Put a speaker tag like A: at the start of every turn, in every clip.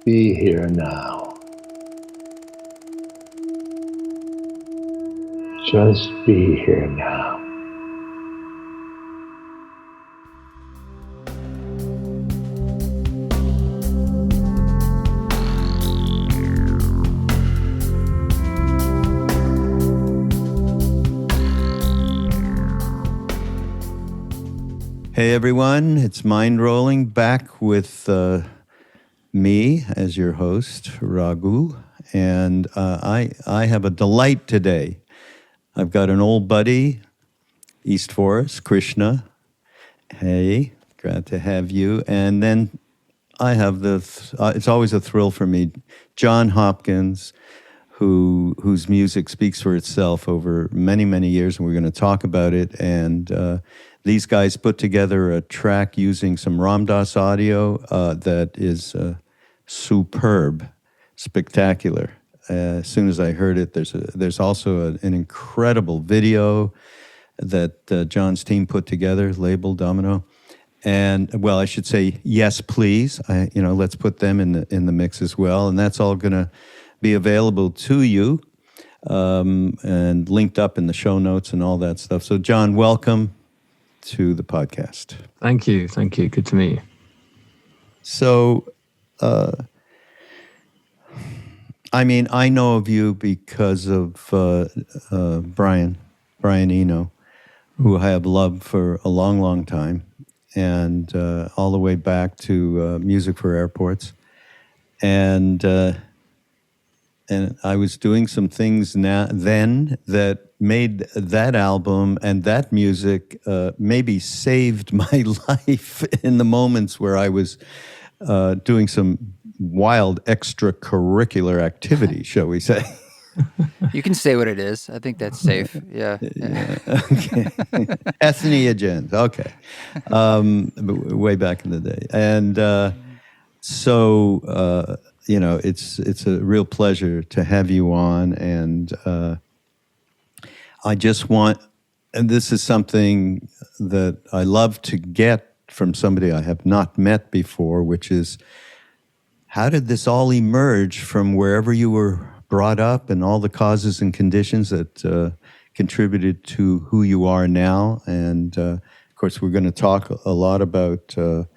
A: be here now. Just be here now.
B: Hey everyone, it's Mindrolling back with me as your host, Raghu, and I have a delight today. I've got an old buddy, East Forest, Krishna. Hey, glad to have you. And then I have it's always a thrill for me, Jon Hopkins, whose music speaks for itself over many, many years, and we're going to talk about it. And these guys put together a track using some Ram Dass audio that is superb, spectacular. As soon as I heard it, there's also an incredible video that John's team put together, labeled Domino. And well, I should say, yes, please. Let's put them in the mix as well, and that's all going to be available to you and linked up in the show notes and all that stuff. So, John, welcome to the podcast.
C: Thank you. Good to meet you.
B: So, I know of you because of Brian Eno, who I have loved for a long, long time, and all the way back to Music for Airports. And I was doing some things then that made that album and that music maybe saved my life in the moments where I was doing some wild extracurricular activity, shall we say.
D: You can say what it is. I think that's safe. Yeah.
B: Okay. Ethnogens. Okay. Way back in the day. And so it's a real pleasure to have you on. And I just want, and this is something that I love to get from somebody I have not met before, which is, how did this all emerge from wherever you were brought up and all the causes and conditions that contributed to who you are now? And of course, we're going to talk a lot about a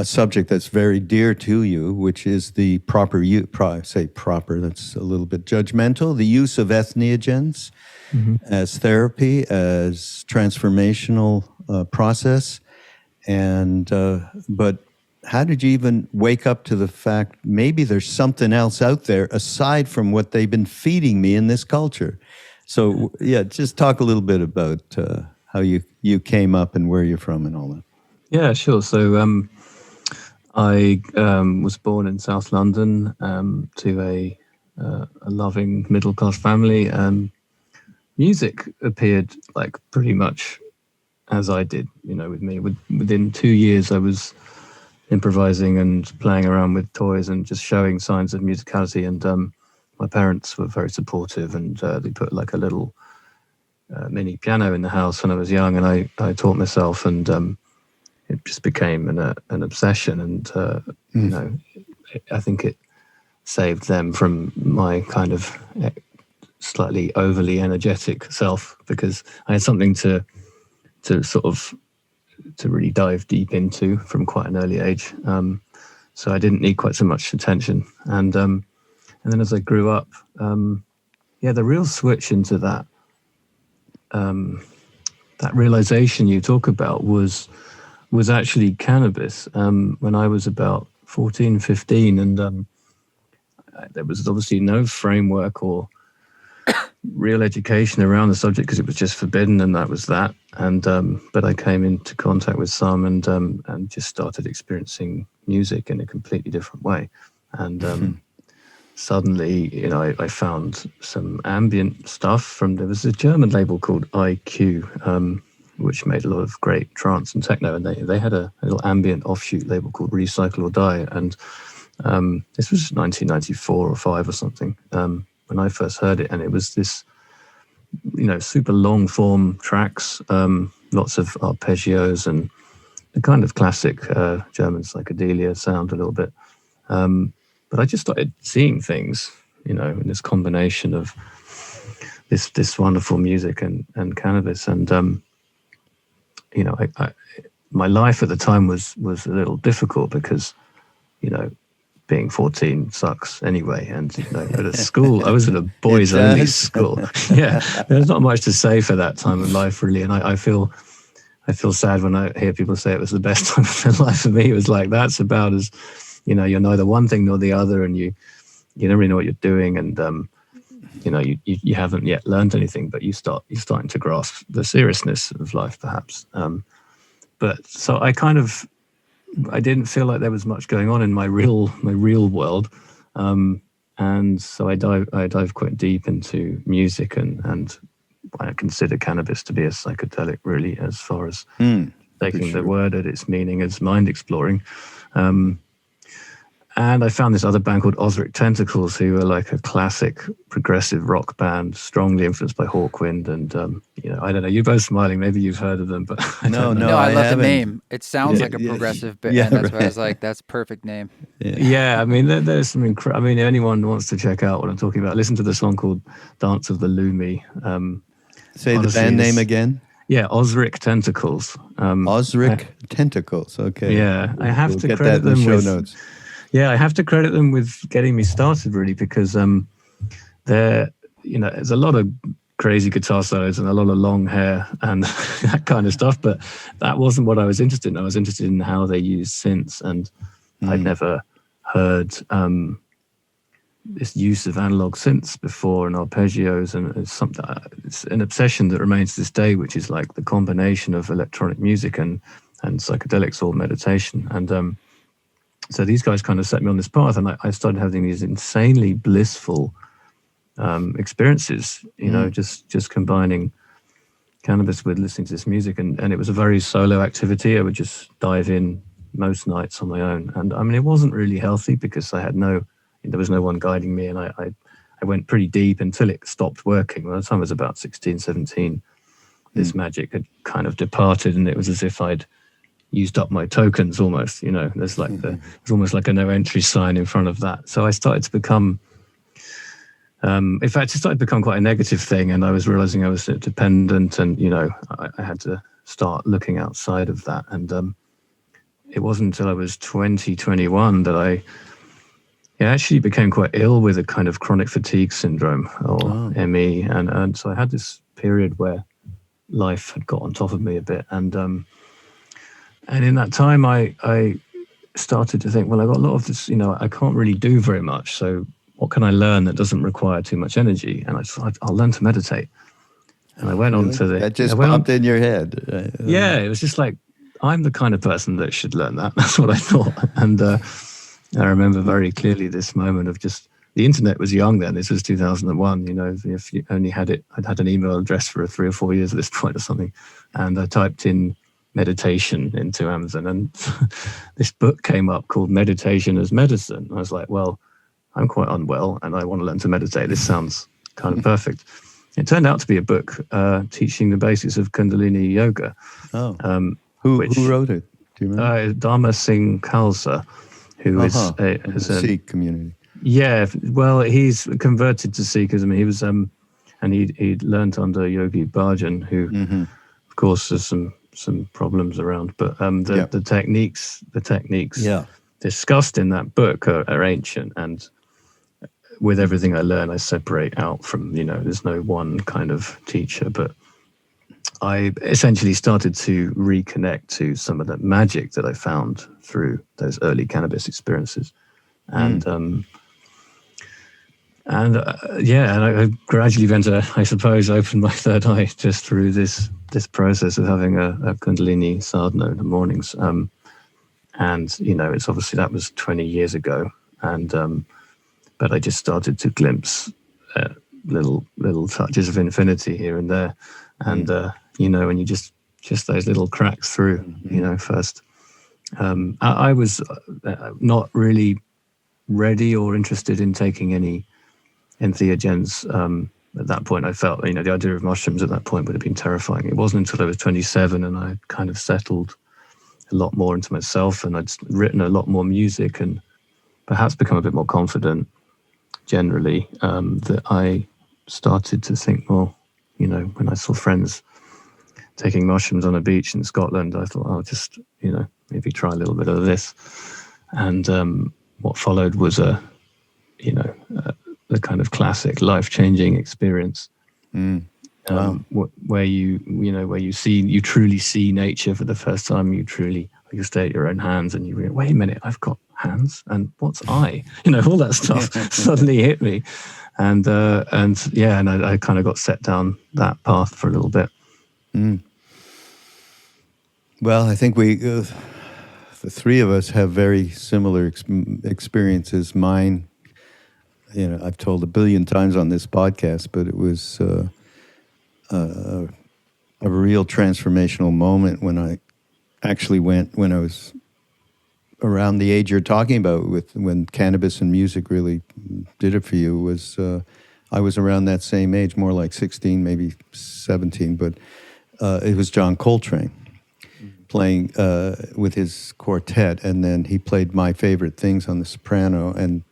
B: subject that's very dear to you, which is the proper use, that's a little bit judgmental, the use of ethnogens as therapy, as transformational process. And but how did you even wake up to the fact maybe there's something else out there aside from what they've been feeding me in this culture? So yeah, just talk a little bit about how you came up and where you're from and all that.
C: Yeah, sure. So I was born in South London to a loving middle-class family. Music appeared like pretty much as I did, with me. Within 2 years, I was improvising and playing around with toys and just showing signs of musicality. And my parents were very supportive, and they put like a little mini piano in the house when I was young, and I taught myself, and it just became an obsession. And I think it saved them from my kind of slightly overly energetic self, because I had something to really dive deep into from quite an early age. So I didn't need quite so much attention. And then as I grew up, the real switch into that realization you talk about was actually cannabis. When I was about 14, 15, and there was obviously no framework or real education around the subject because it was just forbidden, and that was that. And but I came into contact with some and just started experiencing music in a completely different way. And suddenly, I found some ambient stuff there was a German label called IQ, which made a lot of great trance and techno, and they had a little ambient offshoot label called Recycle or Die. And this was 1994 or 5 or something. When I first heard it, and it was this, super long form tracks, lots of arpeggios, and the kind of classic German psychedelia sound a little bit. But I just started seeing things, in this combination of this wonderful music and cannabis. And, my life at the time was a little difficult because, being 14 sucks anyway. And, at a school, I was at a boys only school. Yeah, there's not much to say for that time of life, really. And I feel sad when I hear people say it was the best time of their life. For me, it was like, that's about as, you're neither one thing nor the other, and you don't really know what you're doing. And, you haven't yet learned anything, but you're starting to grasp the seriousness of life, perhaps. But so I didn't feel like there was much going on in my real world, and so I dive quite deep into music, and I consider cannabis to be a psychedelic, really, as far as taking the word at its meaning as mind exploring. And I found this other band called Ozric Tentacles, who are like a classic progressive rock band, strongly influenced by Hawkwind. And, I don't know, you're both smiling. Maybe you've heard of them, but
D: No, I love the name. It sounds like a progressive band. Yeah, that's why I was like, that's perfect name.
C: Yeah, I mean, there's some anyone wants to check out what I'm talking about, listen to the song called Dance of the Lumi.
B: Say honestly, the band name again?
C: Yeah, Ozric Tentacles.
B: Ozric Tentacles, okay.
C: Yeah, I have to credit them with... Notes. Yeah, I have to credit them with getting me started, really, because there's a lot of crazy guitar solos and a lot of long hair and that kind of stuff, but that wasn't what I was interested in. I was interested in how they use synths, and I'd never heard this use of analog synths before and arpeggios, and it's an obsession that remains to this day, which is like the combination of electronic music and psychedelics or meditation. And so these guys kind of set me on this path, and I started having these insanely blissful experiences, just combining cannabis with listening to this music. And it was a very solo activity. I would just dive in most nights on my own. And I mean, it wasn't really healthy because there was no one guiding me. And I went pretty deep until it stopped working. By the time I was about 16, 17, this magic had kind of departed, and it was as if I'd used up my tokens almost, there's like it's almost like a no entry sign in front of that. So I started to become, in fact, it started to become quite a negative thing, and I was realizing I was dependent, and, I had to start looking outside of that. And it wasn't until I was 21 that I actually became quite ill with a kind of chronic fatigue syndrome, or ME. And so I had this period where life had got on top of me a bit. And in that time, I started to think, well, I got a lot of this, I can't really do very much. So what can I learn that doesn't require too much energy? And I thought, I'll learn to meditate. And I went on to
B: that just popped in your head.
C: Yeah, it was just like, I'm the kind of person that should learn that. That's what I thought. And I remember very clearly this moment of just, the internet was young then. This was 2001. If you only had it, I'd had an email address for 3 or 4 years at this point or something. And I typed in meditation into Amazon, and this book came up called Meditation as Medicine. I was like, well, I'm quite unwell and I want to learn to meditate. This sounds kind of perfect. It turned out to be a book teaching the basics of Kundalini yoga.
B: Who wrote it? Do you remember?
C: Dharma Singh Khalsa, who is a
B: Sikh community.
C: Yeah, well, he's converted to Sikhism. He was, and he'd learned under Yogi Bhajan, who, of course, there's some problems around, but the techniques discussed in that book are ancient, and with everything I learn, I separate out from, there's no one kind of teacher, but I essentially started to reconnect to some of the magic that I found through those early cannabis experiences. And I gradually went to, I suppose, open my third eye just through this process of having a Kundalini sadhana in the mornings. It's obviously, that was 20 years ago. But I just started to glimpse little touches of infinity here and there. And, when you just those little cracks through, first. I was not really ready or interested in taking any entheogens. At that point, I felt, the idea of mushrooms at that point would have been terrifying. It wasn't until I was 27 and I kind of settled a lot more into myself, and I'd written a lot more music and perhaps become a bit more confident generally, that I started to think, well, you know, when I saw friends taking mushrooms on a beach in Scotland, I thought, I'll just, you know, maybe try a little bit of this. And what followed was the kind of classic life-changing experience.
B: Wow.
C: Where you truly see nature for the first time. You stay at your own hands and you realize, wait a minute, I've got hands, and what's I? You know, all that stuff suddenly hit me, and I kind of got set down that path for a little bit.
B: Well, I think the three of us have very similar experiences. Mine, you know, I've told a billion times on this podcast, but it was a real transformational moment when I actually went, when I was around the age you're talking about, when cannabis and music really did it for you. I was around that same age, more like 16, maybe 17, but it was John Coltrane playing with his quartet, and then he played my favorite things on the soprano, and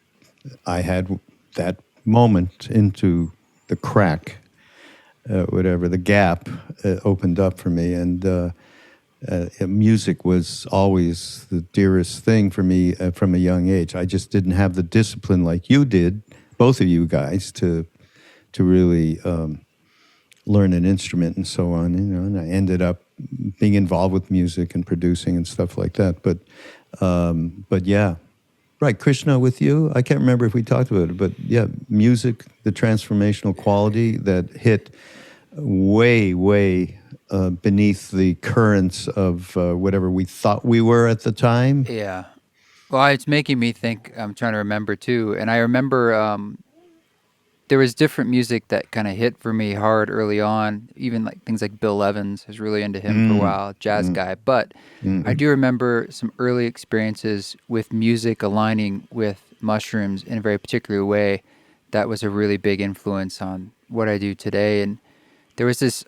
B: I had that moment into the crack, the gap opened up for me, and music was always the dearest thing for me from a young age. I just didn't have the discipline like you did, both of you guys, to really learn an instrument and so on. You know, and I ended up being involved with music and producing and stuff like that. But yeah, right, Krishna, with you, I can't remember if we talked about it, but yeah, music, the transformational quality that hit way beneath the currents of whatever we thought we were at the time.
D: Yeah. Well, it's making me think, I'm trying to remember too. And I remember there was different music that kind of hit for me hard early on, even like things like Bill Evans. I was really into him for a while, jazz guy. But I do remember some early experiences with music aligning with mushrooms in a very particular way that was a really big influence on what I do today. And there was this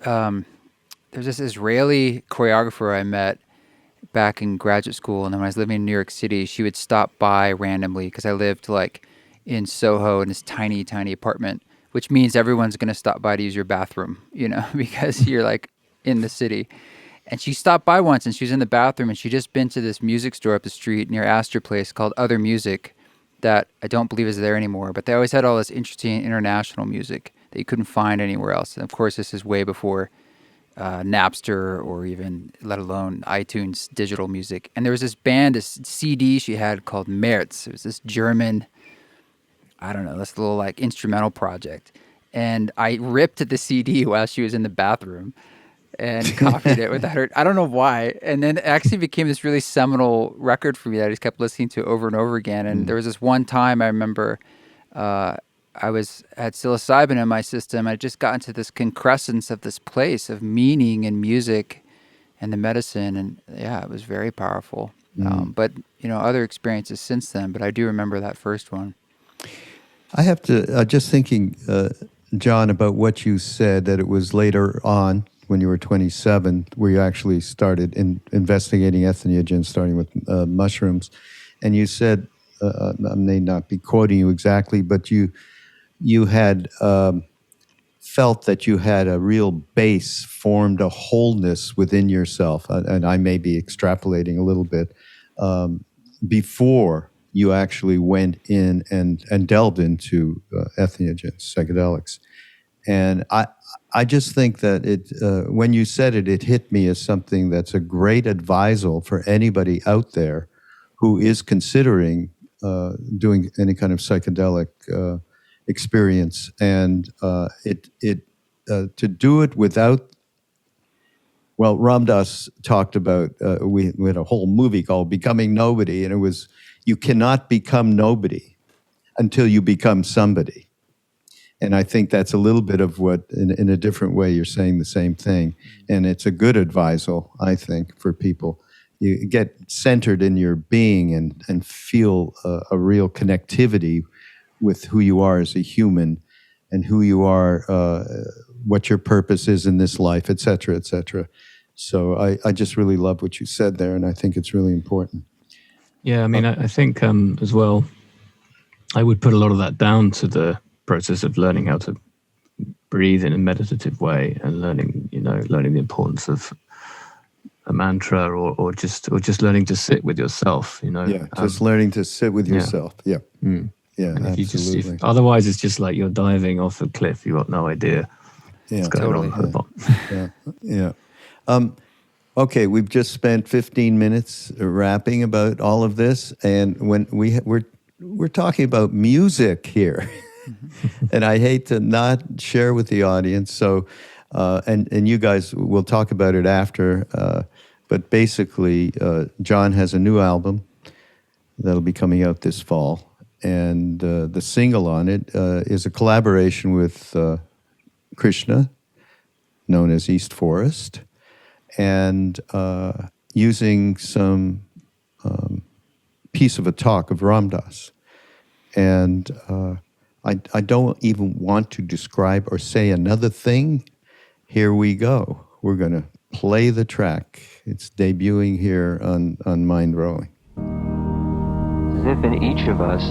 D: Israeli choreographer I met back in graduate school, and then when I was living in New York City, she would stop by randomly because I lived like in Soho in this tiny apartment, which means everyone's going to stop by to use your bathroom, you know, because you're like in the city. And she stopped by once, and she was in the bathroom, and she'd just been to this music store up the street near Astor Place called Other Music that I don't believe is there anymore, but they always had all this interesting international music that you couldn't find anywhere else. And of course, this is way before Napster or even, let alone iTunes digital music. And there was this band, this CD she had called Merz. It was this German, I don't know, this little like instrumental project. And I ripped the CD while she was in the bathroom and copied it without her. I don't know why. And then it actually became this really seminal record for me that I just kept listening to over and over again. And there was this one time I remember I had psilocybin in my system. I just got into this concrescence of this place of meaning and music and the medicine. And yeah, it was very powerful. But, you know, other experiences since then, but I do remember that first one.
B: I have to, just thinking, John, about what you said, that it was later on when you were 27 where you actually started investigating entheogens, starting with mushrooms. And you said, I may not be quoting you exactly, but you had felt that you had a real base, formed a wholeness within yourself, and I may be extrapolating a little bit, before you actually went in and delved into entheogens, psychedelics. And I just think that when you said it, it hit me as something that's a great advisal for anybody out there who is considering doing any kind of psychedelic experience, and to do it without. Well, Ram Dass talked about we had a whole movie called "Becoming Nobody," and it was you cannot become nobody until you become somebody. And I think that's a little bit of what, in a different way, you're saying the same thing, and it's a good advisal, I think, for people. You get centered in your being and feel a real connectivity with who you are as a human and who you are, what your purpose is in this life, et cetera, et cetera. So I just really love what you said there, and I think it's really important.
C: Yeah, I mean, I think as well, I would put a lot of that down to the process of learning how to breathe in a meditative way, and learning the importance of a mantra, or just learning to sit with yourself.
B: Just learning to sit with yourself. Yeah, yeah,
C: and
B: absolutely.
C: Otherwise, it's just like you're diving off a cliff. You got no idea what's going on at the bottom.
B: Yeah. Okay, we've just spent 15 minutes rapping about all of this, and when we're talking about music here, and I hate to not share with the audience. So, and you guys will talk about it after. But basically, Jon has a new album that'll be coming out this fall, and the single on it is a collaboration with Krishna, known as East Forest, and using some piece of a talk of Ram Dass. And I don't even want to describe or say another thing. Here we go. We're going to play the track. It's debuting here on Mindrolling.
E: As if in each of us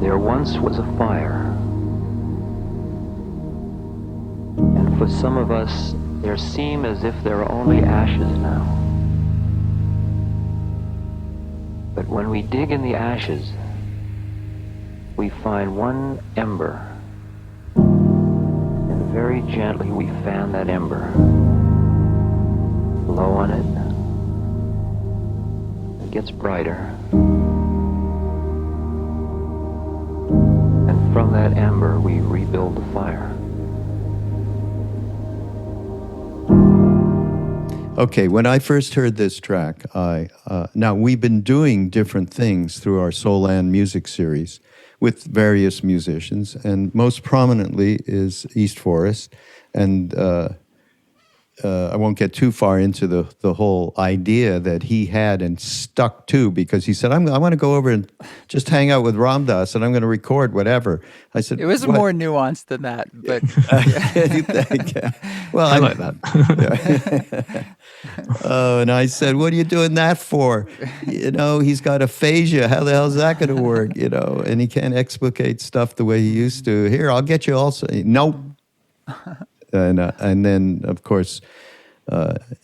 E: there once was a fire. And for some of us, there seem as if there are only ashes now. But when we dig in the ashes, we find one ember. And very gently we fan that ember. Blow on it. It gets brighter. And from that ember we rebuild the fire.
B: Okay, when I first heard this track, now we've been doing different things through our Soulland music series with various musicians, and most prominently is East Forest. And I won't get too far into the whole idea that he had and stuck to, because he said, I want to go over and just hang out with Ram Dass, and I'm going to record whatever. I said,
D: it was
B: what?
D: more nuanced than that, but
B: You think? Well,
C: I like that.
B: Oh, and I said, what are you doing that for? He's got aphasia. How the hell is that going to work? And he can't explicate stuff the way he used to. Here, I'll get you also. Nope. And then, of course,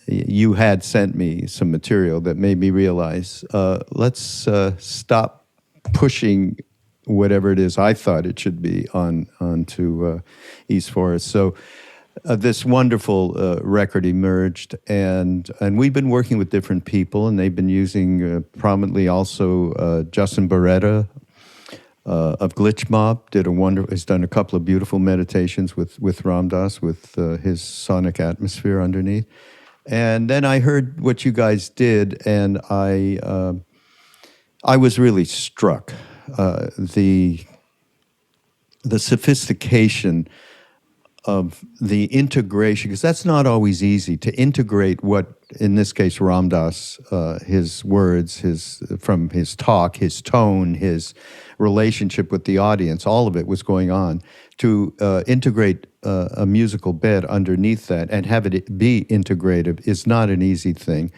B: you had sent me some material that made me realize, let's stop pushing whatever it is I thought it should be onto East Forest. So this wonderful record emerged, and we've been working with different people, and they've been using prominently also Justin Barretta of Glitch Mob has done a couple of beautiful meditations with Ram Dass, with his sonic atmosphere underneath. And then I heard what you guys did, and I was really struck. The sophistication of the integration, because that's not always easy to integrate what, in this case, Ram Dass, his words, from his talk, his tone, his relationship with the audience, all of it was going on, to integrate a musical bed underneath that and have it be integrative is not an easy thing.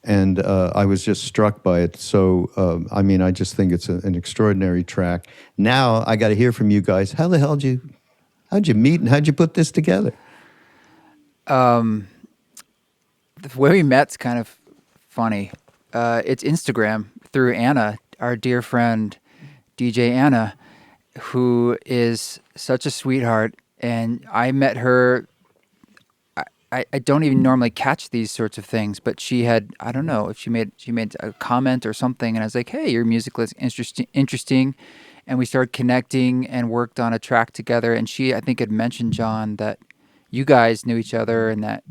B: And I was just struck by it. So, I just think it's an extraordinary track. Now I got to hear from you guys. How the hell how'd you meet, and how'd you put this together?
D: The way we met's kind of funny. It's Instagram through Anna, our dear friend, DJ Anna, who is such a sweetheart. And I met her, I don't even normally catch these sorts of things, but she had, I don't know if she made a comment or something, and I was like, hey, your music is interesting. And we started connecting and worked on a track together. And she, I think, had mentioned, Jon, that you guys knew each other, and that,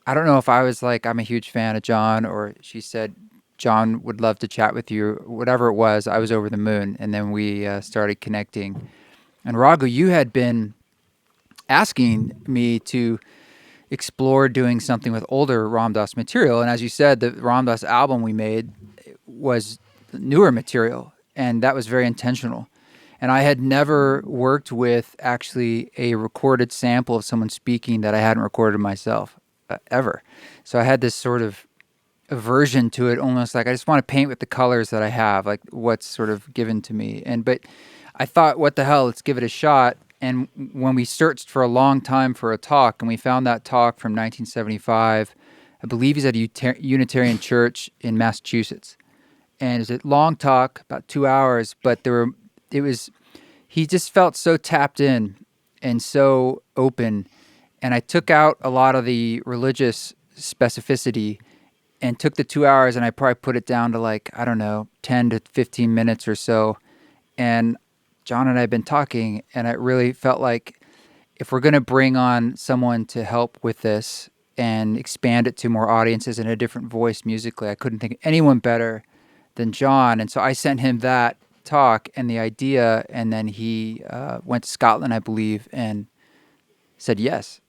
D: I don't know if I was like, I'm a huge fan of Jon, or she said, Jon would love to chat with you. Whatever it was, I was over the moon. And then we started connecting. And Raghu, you had been asking me to explore doing something with older Ram Dass material. And as you said, the Ram Dass album we made was newer material. And that was very intentional. And I had never worked with actually a recorded sample of someone speaking that I hadn't recorded myself ever. So I had this sort of aversion to it, almost like I just want to paint with the colors that I have, like what's sort of given to me. But I thought, what the hell, let's give it a shot. And when we searched for a long time for a talk, and we found that talk from 1975, I believe he's at a Unitarian church in Massachusetts. And it's a long talk, about 2 hours, but he just felt so tapped in and so open. And I took out a lot of the religious specificity and took the 2 hours, and I probably put it down to like, I don't know, 10 to 15 minutes or so. And John and I have been talking, and it really felt like if we're going to bring on someone to help with this and expand it to more audiences in a different voice musically, I couldn't think of anyone better than John. And so I sent him that talk and the idea, and then he went to Scotland, I believe, and said yes.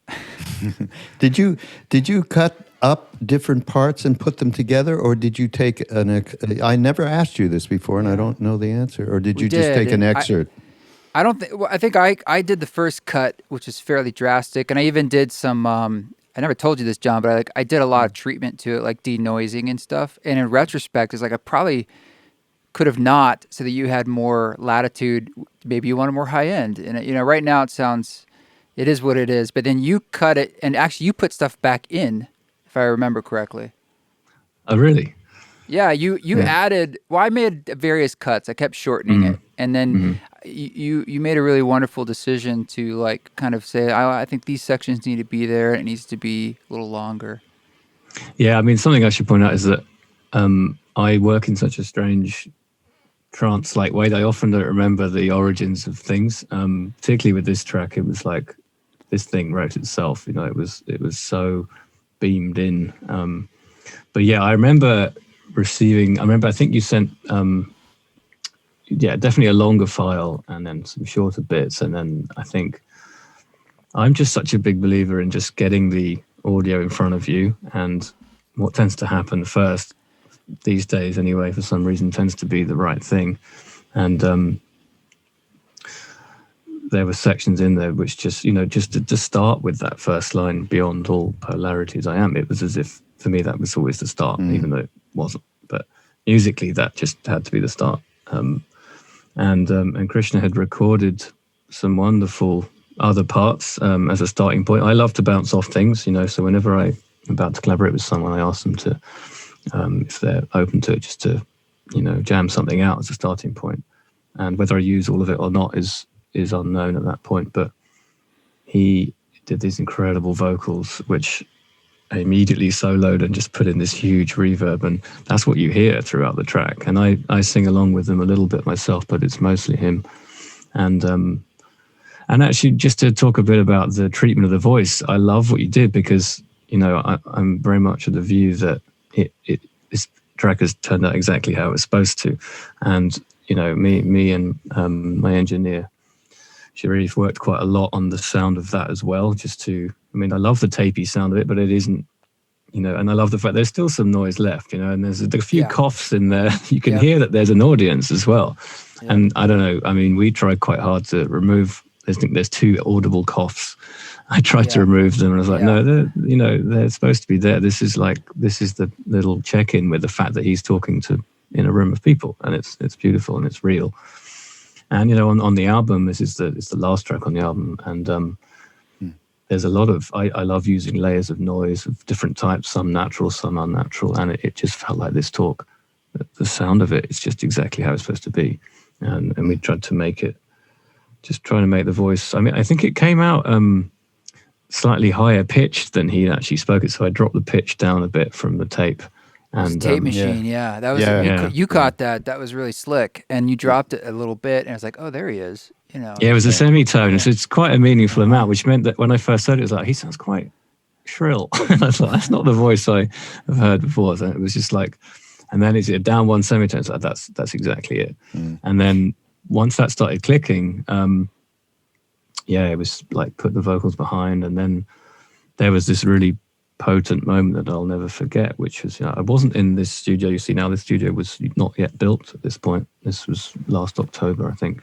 B: Did you cut up different parts and put them together, or did you take I never asked you this before, and I don't know the answer. Or did you just take an excerpt?
D: I don't think. Well, I think I did the first cut, which is fairly drastic, and I even did some. I never told you this, John, but I did a lot of treatment to it, like denoising and stuff. And in retrospect, it's like I probably could have not, so that you had more latitude. Maybe you wanted more high end, and right now it is what it is. But then you cut it, and actually you put stuff back in, if I remember correctly.
C: Oh, really?
D: Yeah, you added. Well, I made various cuts. I kept shortening it, and then you made a really wonderful decision to like kind of say, I think these sections need to be there. It needs to be a little longer.
C: Yeah, I mean, something I should point out is that I work in such a strange trance-like way that I often don't remember the origins of things. Particularly with this track, it was like this thing wrote itself. It was so beamed in. But yeah, I remember I think you sent definitely a longer file and then some shorter bits. And then I think I'm just such a big believer in just getting the audio in front of you, and what tends to happen first these days anyway, for some reason, tends to be the right thing. And there were sections in there which just to start with that first line, beyond all polarities I am, it was as if for me that was always the start, even though it wasn't. But musically that just had to be the start. And Krishna had recorded some wonderful other parts as a starting point. I love to bounce off things, so whenever I'm about to collaborate with someone, I ask them to, if they're open to it, just to, jam something out as a starting point. And whether I use all of it or not is unknown at that point. But he did these incredible vocals, which I immediately soloed and just put in this huge reverb, and that's what you hear throughout the track. And I sing along with them a little bit myself, but it's mostly him. And actually, just to talk a bit about the treatment of the voice, I love what you did, because I'm very much of the view that this track has turned out exactly how it was supposed to. And me and my engineer, she really worked quite a lot on the sound of that as well. I love the tapey sound of it, but it isn't, and I love the fact there's still some noise left, and there's a few coughs in there. You can hear that there's an audience as well. Yeah. And I don't know, we tried quite hard to remove, I think there's 2 audible coughs. I tried to remove them, and I was like, no, they're supposed to be there. This is the little check-in with the fact that he's talking in a room of people, and it's beautiful and it's real. And on the album, it's the last track on the album, and there's a lot of I love using layers of noise of different types, some natural, some unnatural, and it just felt like this talk. The sound of it is just exactly how it's supposed to be, and we tried to make it, just trying to make the voice. I think it came out slightly higher pitched than he actually spoke it, so I dropped the pitch down a bit from the tape. And
D: tape machine, that was you caught that. That was really slick, and you dropped it a little bit, and I was like, oh, there he is. Yeah,
C: it was a semitone, so it's quite a meaningful amount, which meant that when I first heard it, it was like, he sounds quite shrill. I thought, that's not the voice I have heard before. So it was just like, and then it's a down one semitone. So that's exactly it. And then once that started clicking, it was like put the vocals behind, and then there was this really potent moment that I'll never forget, which was, I wasn't in this studio you see now. This studio was not yet built at this point. This was last October, I think.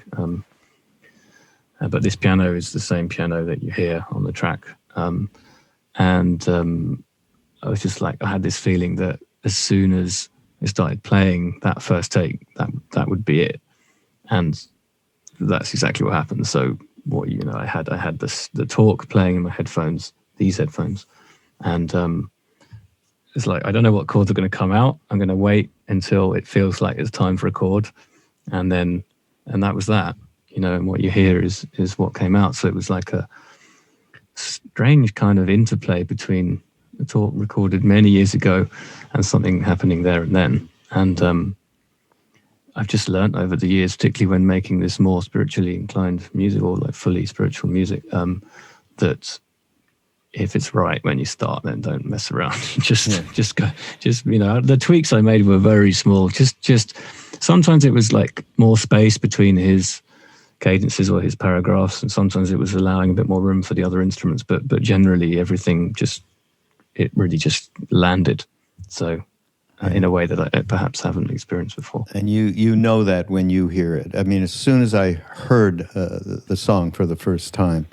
C: but this piano is the same piano that you hear on the track. I was just like, I had this feeling that as soon as it started playing that first take, that would be it, and that's exactly what happened. So I had the talk playing in my headphones, these headphones, and it's like, I don't know what chords are going to come out. I'm going to wait until it feels like it's time for a chord, and that was that, and what you hear is what came out. So it was like a strange kind of interplay between a talk recorded many years ago and something happening there and then. And I've just learned over the years, particularly when making this more spiritually inclined music, or like fully spiritual music, that if it's right when you start, then don't mess around. Just go. The tweaks I made were very small. Just sometimes it was like more space between his cadences or his paragraphs, and sometimes it was allowing a bit more room for the other instruments. But generally, everything it really just landed. So in a way that I perhaps haven't experienced before.
B: And you know that when you hear it. I mean, as soon as I heard the song for the first time,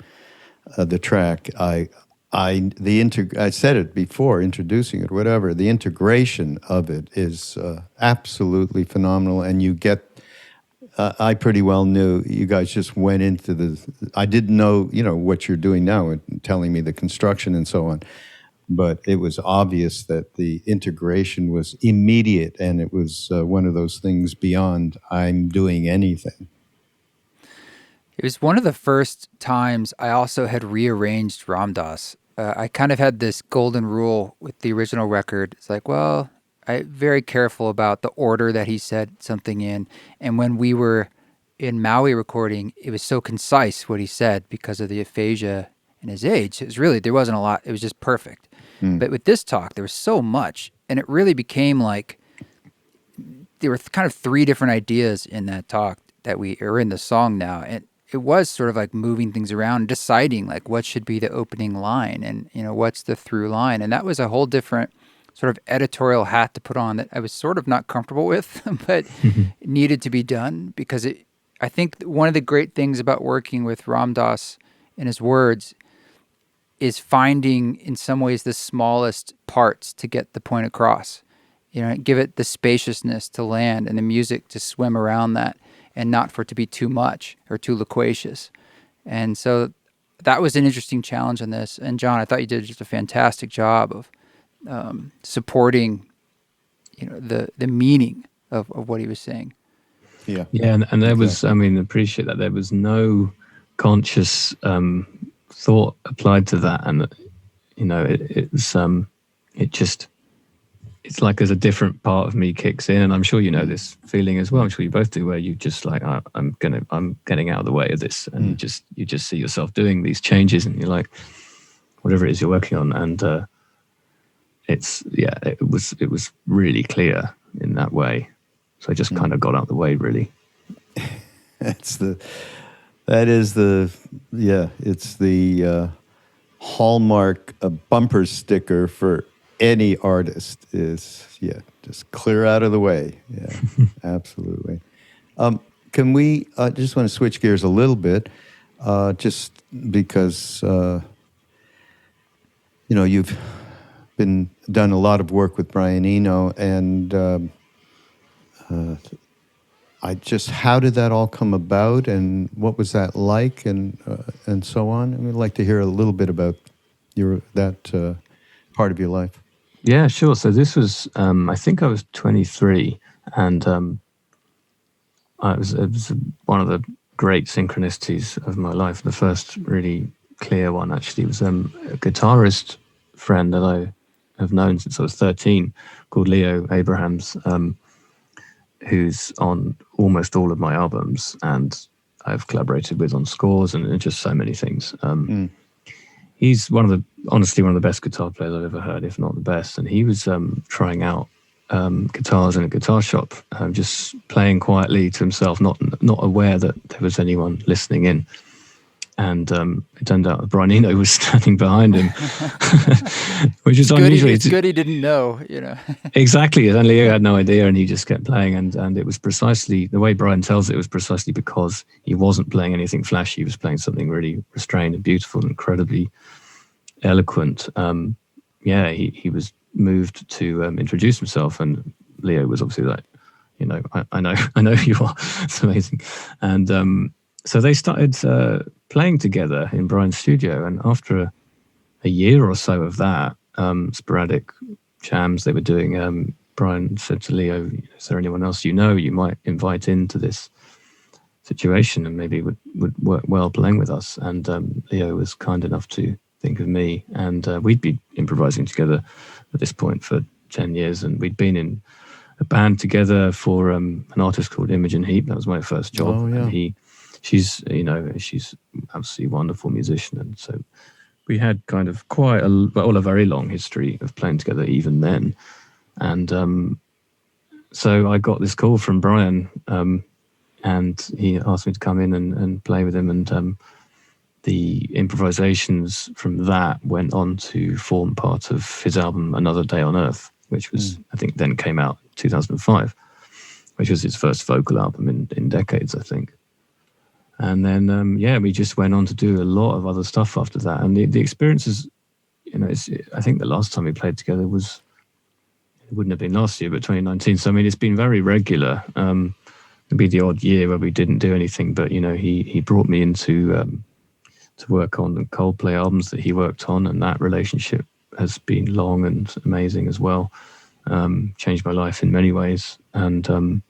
B: the track, I said it before, introducing it, whatever, the integration of it is absolutely phenomenal. And you get, I pretty well knew you guys just went into I didn't know, what you're doing now and telling me the construction and so on. But it was obvious that the integration was immediate, and it was one of those things beyond I'm doing anything.
D: It was one of the first times I also had rearranged Ram Dass. I kind of had this golden rule with the original record. It's like, well, I'm very careful about the order that he said something in. And when we were in Maui recording, it was so concise what he said because of the aphasia and his age. It was really, there wasn't a lot. It was just perfect. But with this talk, there was so much, and it really became like there were kind of three different ideas in that talk that we are in the song now, and it was sort of like moving things around, deciding like what should be the opening line, and what's the through line, and that was a whole different sort of editorial hat to put on that I was sort of not comfortable with, but it needed to be done because I think one of the great things about working with Ram Dass and his words is finding in some ways the smallest parts to get the point across, give it the spaciousness to land and the music to swim around that, and not for it to be too much or too loquacious. And so that was an interesting challenge on this. And Jon, I thought you did just a fantastic job of supporting, the meaning of what he was saying.
C: Yeah. And there was, appreciate that there was no conscious thought applied to that, and it's like as a different part of me kicks in, and I'm sure you know this feeling as well. I'm sure you both do, where you just like, I'm getting out of the way of this, and you just see yourself doing these changes, and you're like, whatever it is you're working on, and it was really clear in that way. So I just kind of got out of the way, really.
B: It's the hallmark, a bumper sticker for any artist is, just clear out of the way. Yeah, absolutely. Can we, just want to switch gears a little bit, just because, you've done a lot of work with Brian Eno, and how did that all come about, and what was that like, and so on? I'd like to hear a little bit about that part of your life.
C: Yeah, sure. So this was, I think I was 23, and it was one of the great synchronicities of my life. The first really clear one, actually, was a guitarist friend that I have known since I was 13, called Leo Abrahams, who's on almost all of my albums, and I've collaborated with on scores and just so many things. He's honestly one of the best guitar players I've ever heard, if not the best. And he was trying out guitars in a guitar shop, just playing quietly to himself, not aware that there was anyone listening in. And it turned out that Brian Eno was standing behind him, which is
D: It's good
C: unusual.
D: it's good he didn't know, you know.
C: Exactly. And Leo had no idea, and he just kept playing. And it was precisely, the way Brian tells it, was precisely because he wasn't playing anything flashy. He was playing something really restrained and beautiful, incredibly eloquent. He was moved to introduce himself, and Leo was obviously like, you know, I know who you are. It's amazing. And so they started playing together in Brian's studio, and after a year or so of that, sporadic jams they were doing, Brian said to Leo, is there anyone else you might invite into this situation and maybe would work well playing with us? And Leo was kind enough to think of me, and we'd been improvising together at this point for 10 years, and we'd been in a band together for an artist called Imogen Heap. That was my first job.
B: Oh, yeah.
C: And she's absolutely wonderful musician, and so we had kind of quite a very long history of playing together even then. And so I got this call from Brian, and he asked me to come in and play with him, and the improvisations from that went on to form part of his album Another Day on Earth, which was, I think, then came out in 2005, which was his first vocal album in decades, I think. And then, we just went on to do a lot of other stuff after that. And the experiences, you know, I think the last time we played together it wouldn't have been last year, but 2019. So, I mean, it's been very regular. It'd be the odd year where we didn't do anything, but, you know, he brought me into to work on the Coldplay albums that he worked on, and that relationship has been long and amazing as well. Changed my life in many ways. And,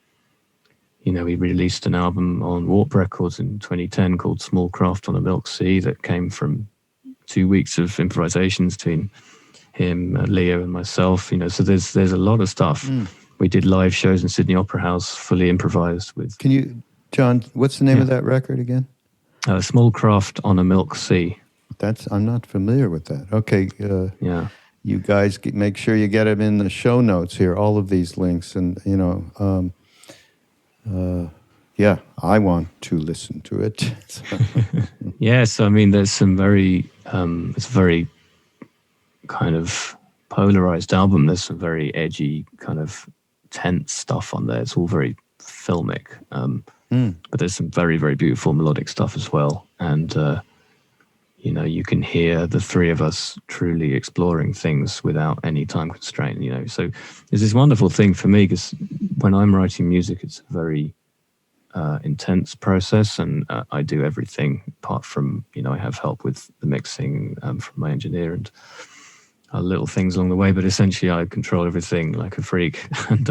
C: you know, we released an album on Warp Records in 2010 called Small Craft on a Milk Sea that came from 2 weeks of improvisations between him, Leo, and myself. You know, so there's a lot of stuff. We did live shows in Sydney Opera House, fully improvised with.
B: Can you, John? What's the name of that record again?
C: Small Craft on a Milk Sea.
B: I'm not familiar with that. Okay. You guys make sure you get them in the show notes here. All of these links, and you know. I want to listen to it.
C: Yes, I mean, there's some it's a very kind of polarized album. There's some very edgy, kind of tense stuff on there. It's all very filmic, but there's some very, very beautiful melodic stuff as well. And, you know, you can hear the three of us truly exploring things without any time constraint, you know. So there's this wonderful thing for me, because when I'm writing music, it's a very intense process, and I do everything apart from, you know, I have help with the mixing from my engineer and little things along the way, but essentially I control everything like a freak. And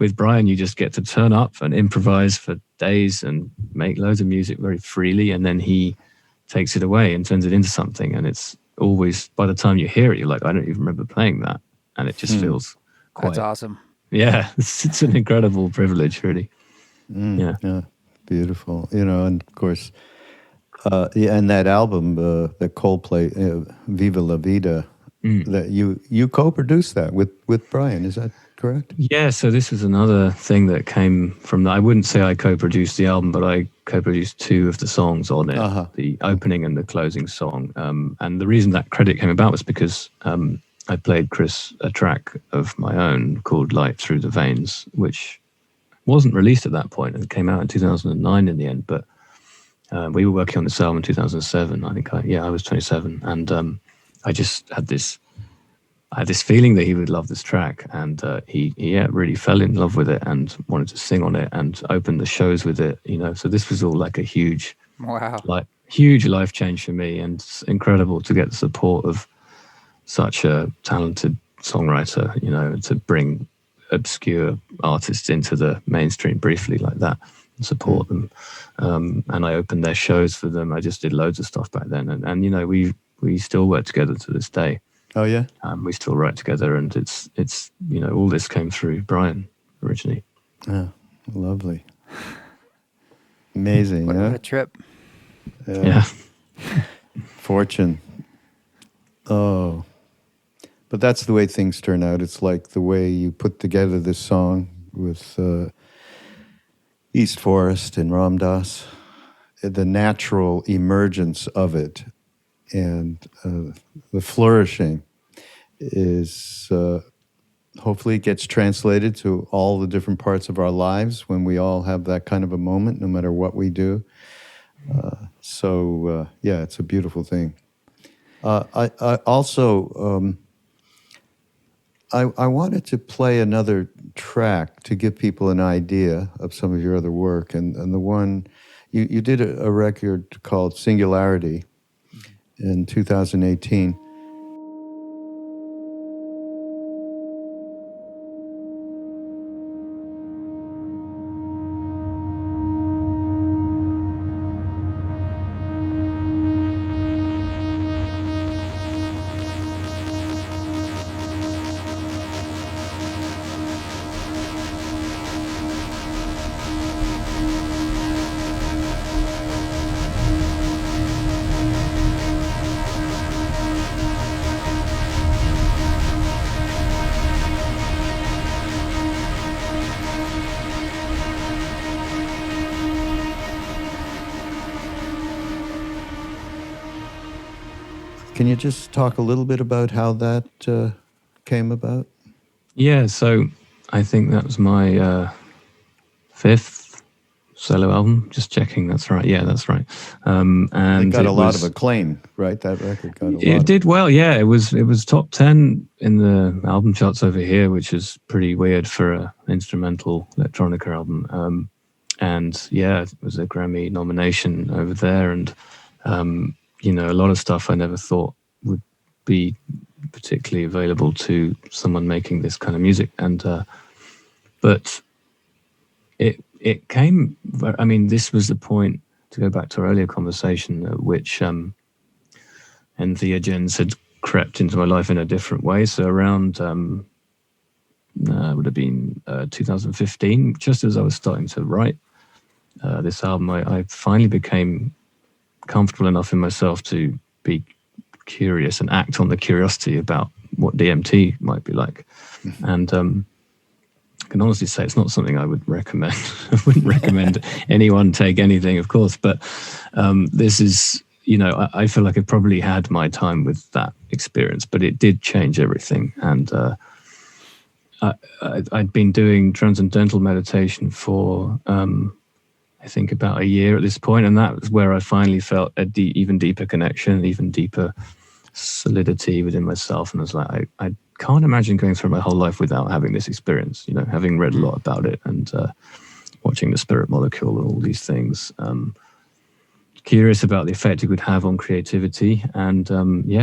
C: with Brian, you just get to turn up and improvise for days and make loads of music very freely, and then he takes it away and turns it into something, and it's always, by the time you hear it, you're like, I don't even remember playing that, and it just feels quite...
D: That's awesome.
C: Yeah, it's an incredible privilege, really.
B: Yeah, beautiful. You know, and of course, and that album, the Coldplay, Viva La Vida, that you co-produced that with Brian, is that correct?
C: Yeah, so this is another thing that came from that. I wouldn't say I co-produced the album, but I co-produced 2 of the songs on it, the opening and the closing song. And the reason that credit came about was because I played Chris a track of my own called Light Through the Veins, which wasn't released at that point, and it came out in 2009 in the end. But we were working on this album in 2007. I think I was 27, and I just had this feeling that he would love this track, and he really fell in love with it and wanted to sing on it and open the shows with it. You know, so this was all like a huge life change for me, and it's incredible to get the support of such a talented songwriter. You know, to bring obscure artists into the mainstream briefly like that and support them. And I opened their shows for them. I just did loads of stuff back then, and you know, we still work together to this day.
B: Oh yeah,
C: we still write together, and it's you know, all this came through Brian originally.
B: Oh, lovely, amazing.
D: What a trip!
C: Yeah.
B: Fortune. Oh, but that's the way things turn out. It's like the way you put together this song with East Forest and Ram Dass. the natural emergence of it and the flourishing is hopefully it gets translated to all the different parts of our lives when we all have that kind of a moment, no matter what we do. Yeah, it's a beautiful thing. I also I wanted to play another track to give people an idea of some of your other work, and the one you did a record called Singularity in 2018. Can you just talk a little bit about how that came about?
C: Yeah, so I think that was my fifth solo album. Just checking, that's right. Yeah, that's right. And
B: it got a lot of acclaim, right? That record got a lot.
C: It did well. Yeah, it was top 10 in the album charts over here, which is pretty weird for an instrumental electronica album. And yeah, it was a Grammy nomination over there, and a lot of stuff I never thought would be particularly available to someone making this kind of music. And but it came. I mean, this was the point, to go back to our earlier conversation, at which entheogens had crept into my life in a different way. So around would have been 2015, just as I was starting to write this album, I finally became comfortable enough in myself to be curious and act on the curiosity about what DMT might be like. And I can honestly say it's not something I would recommend. I wouldn't recommend anyone take anything, of course, but this is, I feel like I probably had my time with that experience, but it did change everything. And I'd been doing transcendental meditation for I think about a year at this point, and that was where I finally felt even deeper connection, even deeper solidity within myself. And I was like, I can't imagine going through my whole life without having this experience, having read a lot about it and watching The Spirit Molecule and all these things. Curious about the effect it would have on creativity. And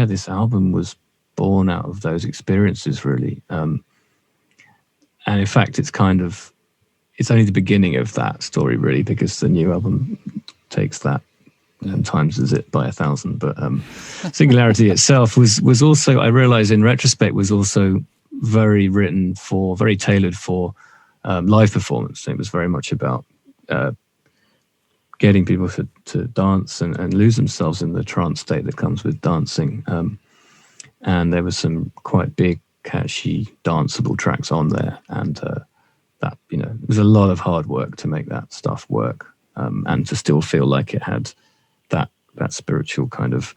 C: this album was born out of those experiences, really. And in fact, it's only the beginning of that story, really, because the new album takes that and times it by 1,000. But Singularity itself was also, I realized in retrospect, was also very tailored for live performance. It was very much about getting people to dance and lose themselves in the trance state that comes with dancing. And there were some quite big, catchy, danceable tracks on there. And that, it was a lot of hard work to make that stuff work, and to still feel like it had that spiritual kind of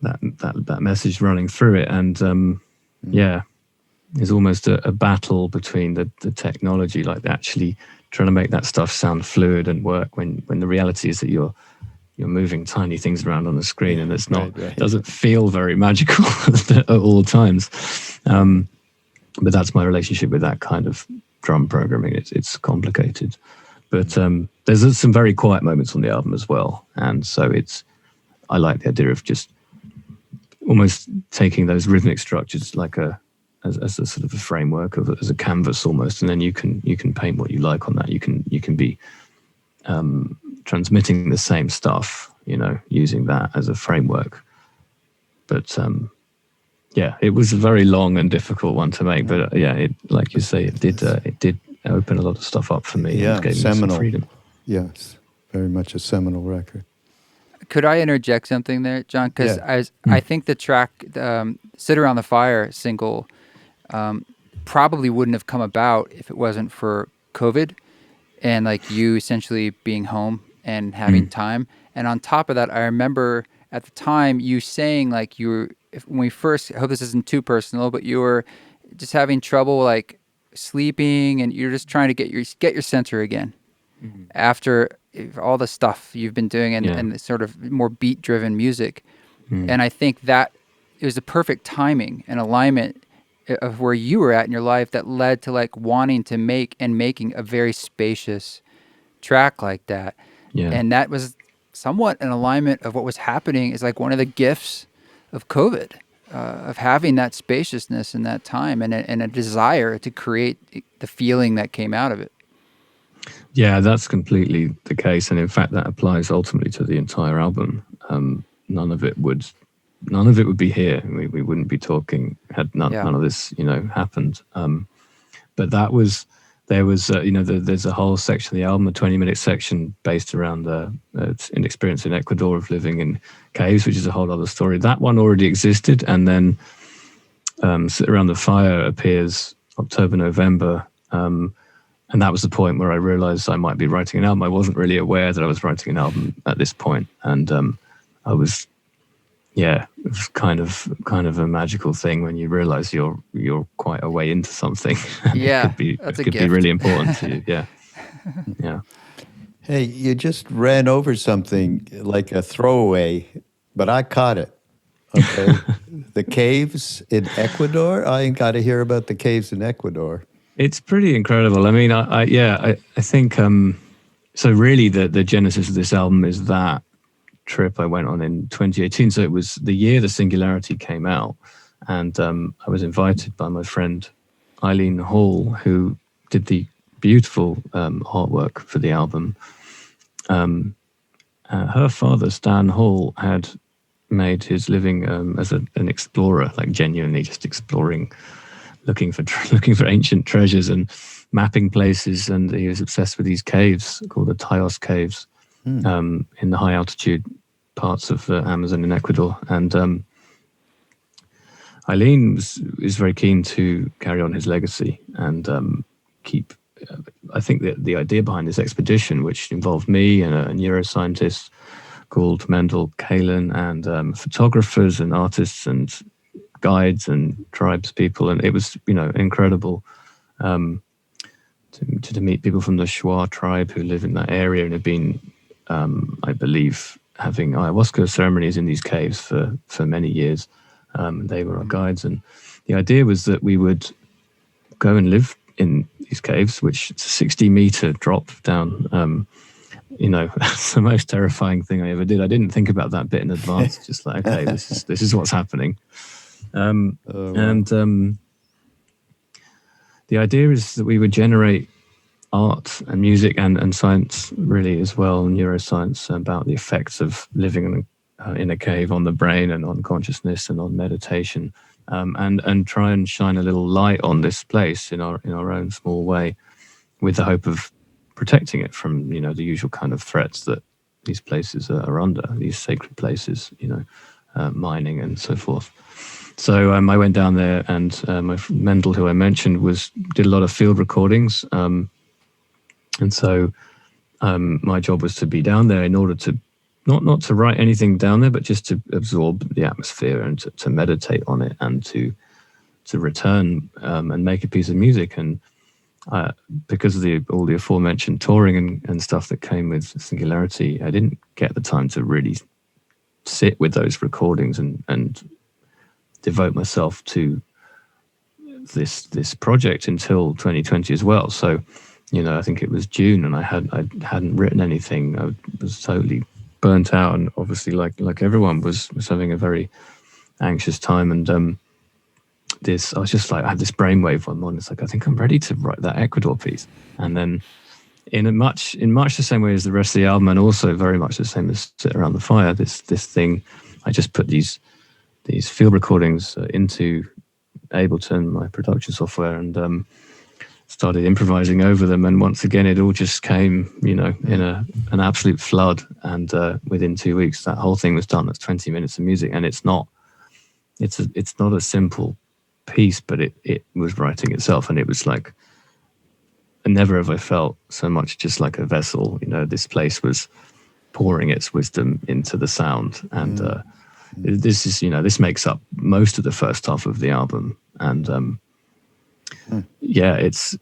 C: that message running through it. And there's almost a battle between the technology, like actually trying to make that stuff sound fluid and work when the reality is that you're moving tiny things around on the screen, and it's not doesn't feel very magical at all times. But that's my relationship with that kind of drum programming. It's complicated, but there's some very quiet moments on the album as well, and so I like the idea of just almost taking those rhythmic structures like as a sort of a framework as a canvas almost, and then you can paint what you like on that. You can be transmitting the same stuff, using that as a framework. But it was a very long and difficult one to make, but it, like you say, it did open a lot of stuff up for me.
B: Yeah,
C: and gave
B: seminal.
C: Me some freedom.
B: Yes, very much a seminal record.
D: Could I interject something there, John? Because I think the track "Sit Around the Fire" single probably wouldn't have come about if it wasn't for COVID and like you essentially being home and having time. And on top of that, I remember at the time you saying like when we first, I hope this isn't too personal, but you were just having trouble like sleeping, and you're just trying to get your center again after all the stuff you've been doing and the sort of more beat driven music. And I think that it was the perfect timing and alignment of where you were at in your life that led to like wanting to making a very spacious track like that.
C: Yeah.
D: And that was somewhat an alignment of what was happening, is like one of the gifts of COVID, of having that spaciousness in that time and a desire to create the feeling that came out of it.
C: Yeah, that's completely the case. And in fact, that applies ultimately to the entire album. None of it would be here. We wouldn't be talking had none of this, happened. But there was there's a whole section of the album, a 20-minute section based around an experience in Ecuador of living in caves, which is a whole other story. That one already existed, and then Sit Around the Fire appears October, November, and that was the point where I realized I might be writing an album. I wasn't really aware that I was writing an album at this point, and I was. Yeah, it was kind of a magical thing when you realize you're quite a way into something.
D: Yeah,
C: it could be really important to you. Yeah, yeah.
B: Hey, you just ran over something like a throwaway, but I caught it. Okay, the caves in Ecuador. I got to hear about the caves in Ecuador.
C: It's pretty incredible. I mean, I think so. Really, the genesis of this album is that trip I went on in 2018. So it was the year the Singularity came out, and I was invited by my friend Eileen Hall, who did the beautiful artwork for the album. Her father, Stan Hall, had made his living as an explorer, like genuinely just exploring, looking for ancient treasures and mapping places, and he was obsessed with these caves called the Tayos Caves. In the high altitude parts of the Amazon in Ecuador, and Eileen is very keen to carry on his legacy and keep. I think that the idea behind this expedition, which involved me and a neuroscientist called Mendel Kalin, and photographers and artists and guides and tribes people, and it was incredible. To meet people from the Shuar tribe who live in that area and have been, I believe, having ayahuasca ceremonies in these caves for many years. They were our guides, and the idea was that we would go and live in these caves, which is a 60-meter drop down. That's the most terrifying thing I ever did. I didn't think about that bit in advance. Just like, okay, this is what's happening. And the idea is that we would generate art and music and science really as well, neuroscience, about the effects of living in a cave on the brain and on consciousness and on meditation, and try and shine a little light on this place in our own small way, with the hope of protecting it from the usual kind of threats that these places are under, these sacred places, mining and so forth. So I went down there, and my friend Mendel, who I mentioned, did a lot of field recordings. And so my job was to be down there in order to not to write anything down there, but just to absorb the atmosphere and to meditate on it, and to return and make a piece of music. And because of all the aforementioned touring and stuff that came with Singularity, I didn't get the time to really sit with those recordings and devote myself to this project until 2020 as well. So I think it was June, and I hadn't written anything. I was totally burnt out, and obviously, like everyone, was having a very anxious time. And I was just like, I had this brainwave one morning. It's like, I think I'm ready to write that Ecuador piece. And then, in much the same way as the rest of the album, and also very much the same as Sit Around the Fire, this thing, I just put these field recordings into Ableton, my production software, and started improvising over them. And once again, it all just came, in an absolute flood. And within 2 weeks, that whole thing was done. That's 20 minutes of music, and it's not a simple piece, but it was writing itself. And it was like, never have I felt so much just like a vessel. This place was pouring its wisdom into the sound. And this is, this makes up most of the first half of the album. And yeah, it's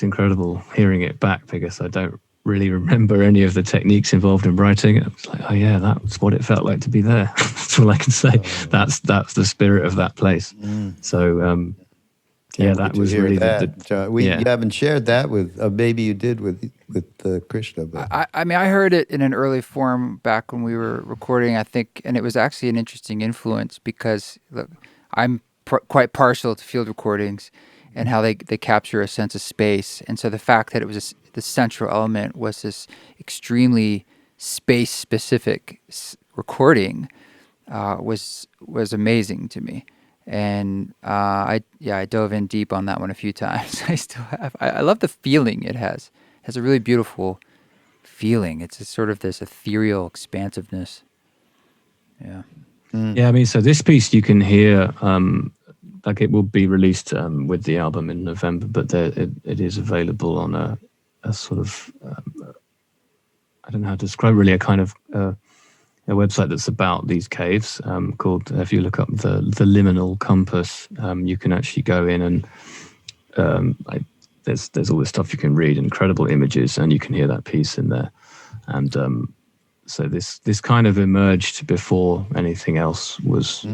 C: incredible hearing it back, because I don't really remember any of the techniques involved in writing it. It's like, oh yeah, that's what it felt like to be there. That's all I can say. That's the spirit of that place. So yeah, that was really
B: You haven't shared that with maybe you did with Krishna. But
D: I mean, I heard it in an early form back when we were recording, I think, and it was actually an interesting influence because look, I'm quite partial to field recordings and how they capture a sense of space. And so the fact that it was the central element was this extremely space-specific recording was amazing to me. And I dove in deep on that one a few times. I still have. I love the feeling it has. It has a really beautiful feeling. It's sort of this ethereal expansiveness. Yeah.
C: Yeah, I mean, so this piece you can hear, like it will be released with the album in November, but it is available on a sort of, I don't know how to describe really, a kind of a website that's about these caves called, if you look up the Liminal Compass, you can actually go in and there's all this stuff you can read, incredible images, and you can hear that piece in there. And so this kind of emerged before anything else was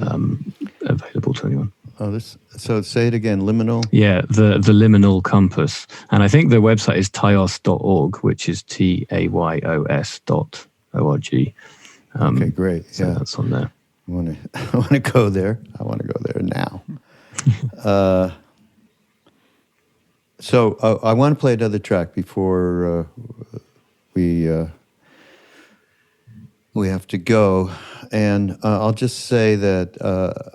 C: available to anyone.
B: Oh, so say it again, Liminal?
C: Yeah, the Liminal Compass. And I think the website is tayos.org, which is TAYOS.org.
B: Okay, great.
C: So that's on there.
B: I want to go there. I want to go there now. So I want to play another track before we have to go. And I'll just say that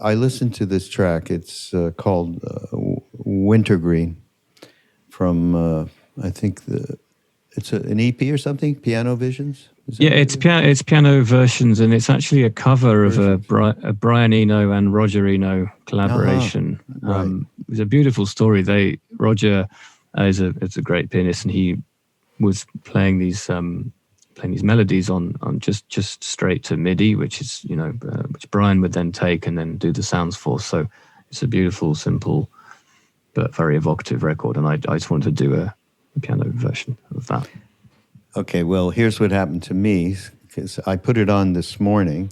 B: I listened to this track. It's called Wintergreen from, I think, it's an EP or something, Piano Visions?
C: Yeah, it's piano versions, and it's actually a cover of a Brian Eno and Roger Eno collaboration.
B: Right.
C: It was a beautiful story. Roger is a great pianist, and he was playing these melodies on just straight to MIDI, which is which Brian would then take and then do the sounds for. So it's a beautiful, simple, but very evocative record, and I just wanted to do a piano version of that.
B: Okay, well, here's what happened to me, because I put it on this morning,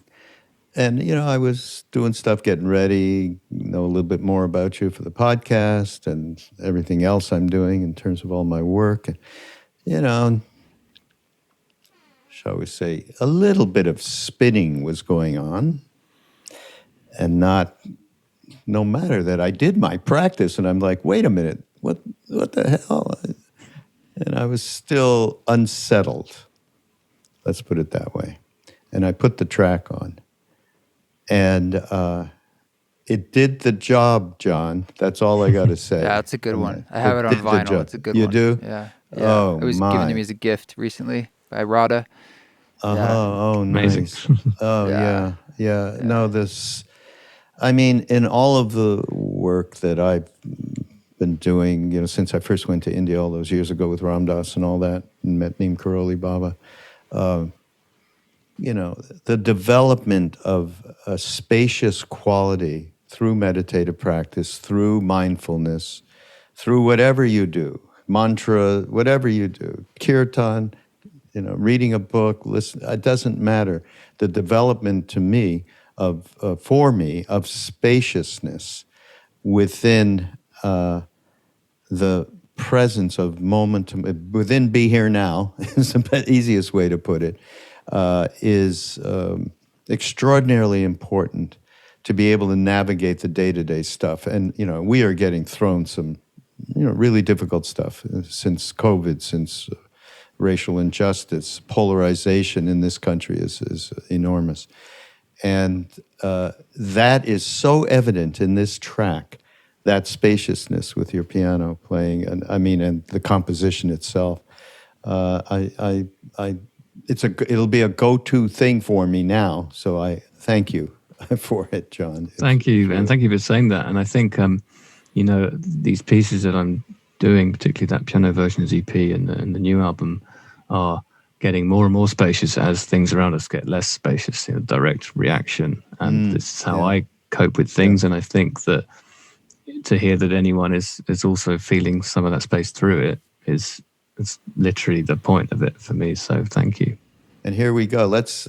B: and, I was doing stuff, getting ready, know a little bit more about you for the podcast and everything else I'm doing in terms of all my work. And, shall we say, a little bit of spinning was going on, and no matter that I did my practice, and I'm like, wait a minute, what the hell? And I was still unsettled. Let's put it that way. And I put the track on. And it did the job, John. That's all I got to say.
D: Yeah, it's a good one. I have it on vinyl. It's a good one.
B: You do?
D: Yeah.
B: Oh,
D: it was given to me as a gift recently by Radha.
B: Oh,
C: amazing.
B: Nice. Oh, yeah. No, in all of the work that I've been doing, since I first went to India all those years ago with Ram Dass and all that, and met Neem Karoli Baba, the development of a spacious quality through meditative practice, through mindfulness, through whatever you do, mantra, whatever you do, kirtan, reading a book, listen, it doesn't matter. The development to me for me of spaciousness within the presence of within Be Here Now is the easiest way to put it, is extraordinarily important to be able to navigate the day-to-day stuff. And, we are getting thrown some, really difficult stuff since COVID, since racial injustice, polarization in this country is enormous. And that is so evident in this track, that spaciousness with your piano playing, and the composition itself. It'll be a go-to thing for me now. So I thank you for it, John.
C: Thank you, and thank you for saying that. And I think these pieces that I'm doing, particularly that piano version of EP and the new album, are getting more and more spacious as things around us get less spacious, direct reaction. And this is how I cope with things. And I think that to hear that anyone is also feeling some of that space through it it's literally the point of it for me. So thank you.
B: And here we go. Let's,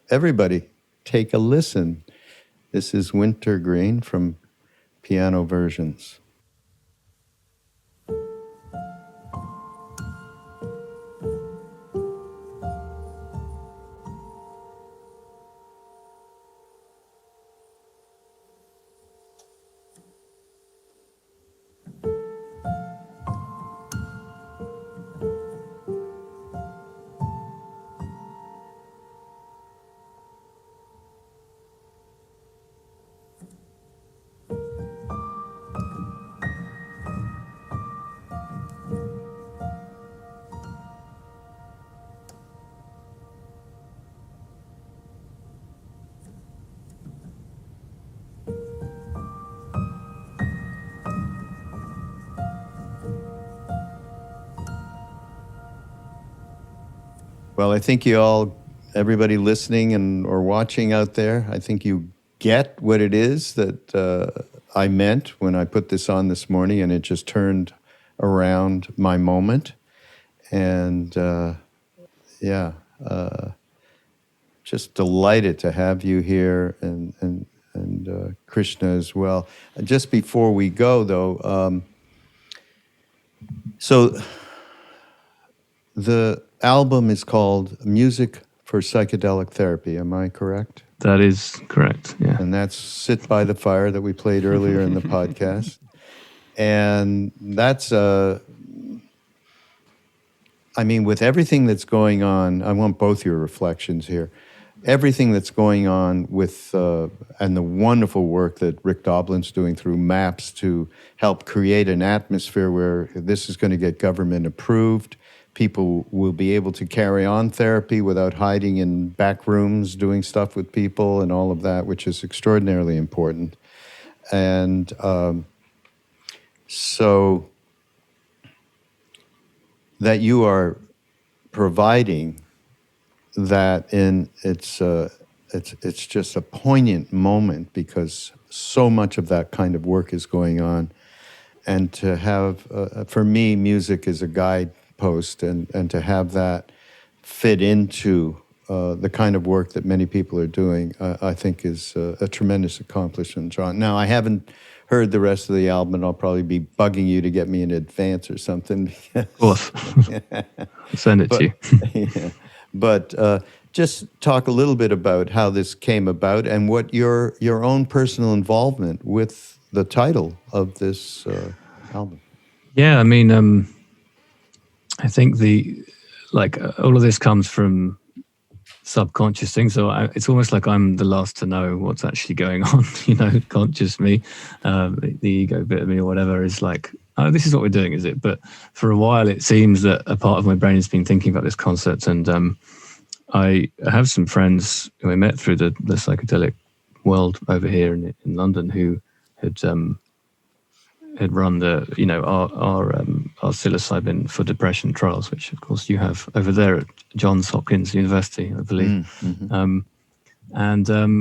B: everybody take a listen. This is Wintergreen from Piano Versions. Well, I think everybody listening or watching out there, I think you get what it is that I meant when I put this on this morning, and it just turned around my moment. And just delighted to have you here and Krishna as well. Just before we go, though, so the album is called Music for Psychedelic Therapy. Am I correct?
C: That is correct, yeah.
B: And that's Sit by the Fire that we played earlier in the podcast. And that's, with everything that's going on, I want both your reflections here. Everything that's going on with, and the wonderful work that Rick Doblin's doing through MAPS to help create an atmosphere where this is going to get government approved. People will be able to carry on therapy without hiding in back rooms, doing stuff with people and all of that, which is extraordinarily important. And so that you are providing that it's just a poignant moment because so much of that kind of work is going on. And to have, for me, music is a guidepost, and to have that fit into the kind of work that many people are doing, I think is a tremendous accomplishment, Jon. Now, I haven't heard the rest of the album, and I'll probably be bugging you to get me in advance or something.
C: Of course. Send it to you.
B: Yeah. But just talk a little bit about how this came about and what your own personal involvement with the title of this album.
C: Yeah, I think all of this comes from subconscious things. So it's almost like I'm the last to know what's actually going on. Conscious me, the ego bit of me or whatever is like, oh, this is what we're doing, is it? But for a while, it seems that a part of my brain has been thinking about this concept. And I have some friends who I met through the psychedelic world over here in London who had run our psilocybin for depression trials, which of course you have over there at Johns Hopkins University, I believe. Mm-hmm.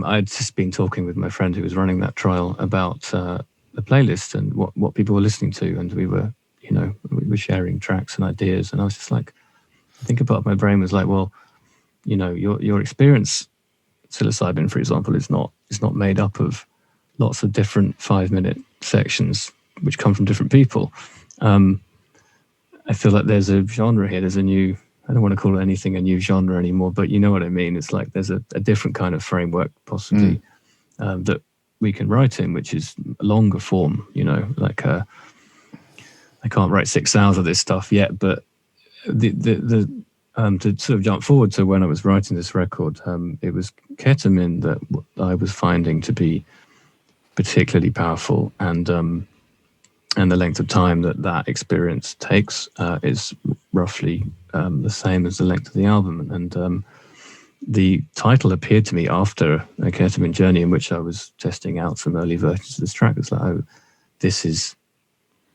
C: I'd just been talking with my friend who was running that trial about the playlist and what people were listening to, and we were sharing tracks and ideas, and I was just like, I think a part of my brain was like, well, your experience, psilocybin, for example, is not made up of lots of different 5-minute sections which come from different people. I feel like there's a genre here. There's a new, I don't want to call it anything a new genre anymore, but you know what I mean. It's like there's a different kind of framework possibly that we can write in, which is longer form, I can't write 6 hours of this stuff yet, but to sort of jump forward to when I was writing this record, it was ketamine that I was finding to be particularly powerful, and the length of time that experience takes is roughly the same as the length of the album. And the title appeared to me after a ketamine journey in which I was testing out some early versions of this track. It's like, oh, this is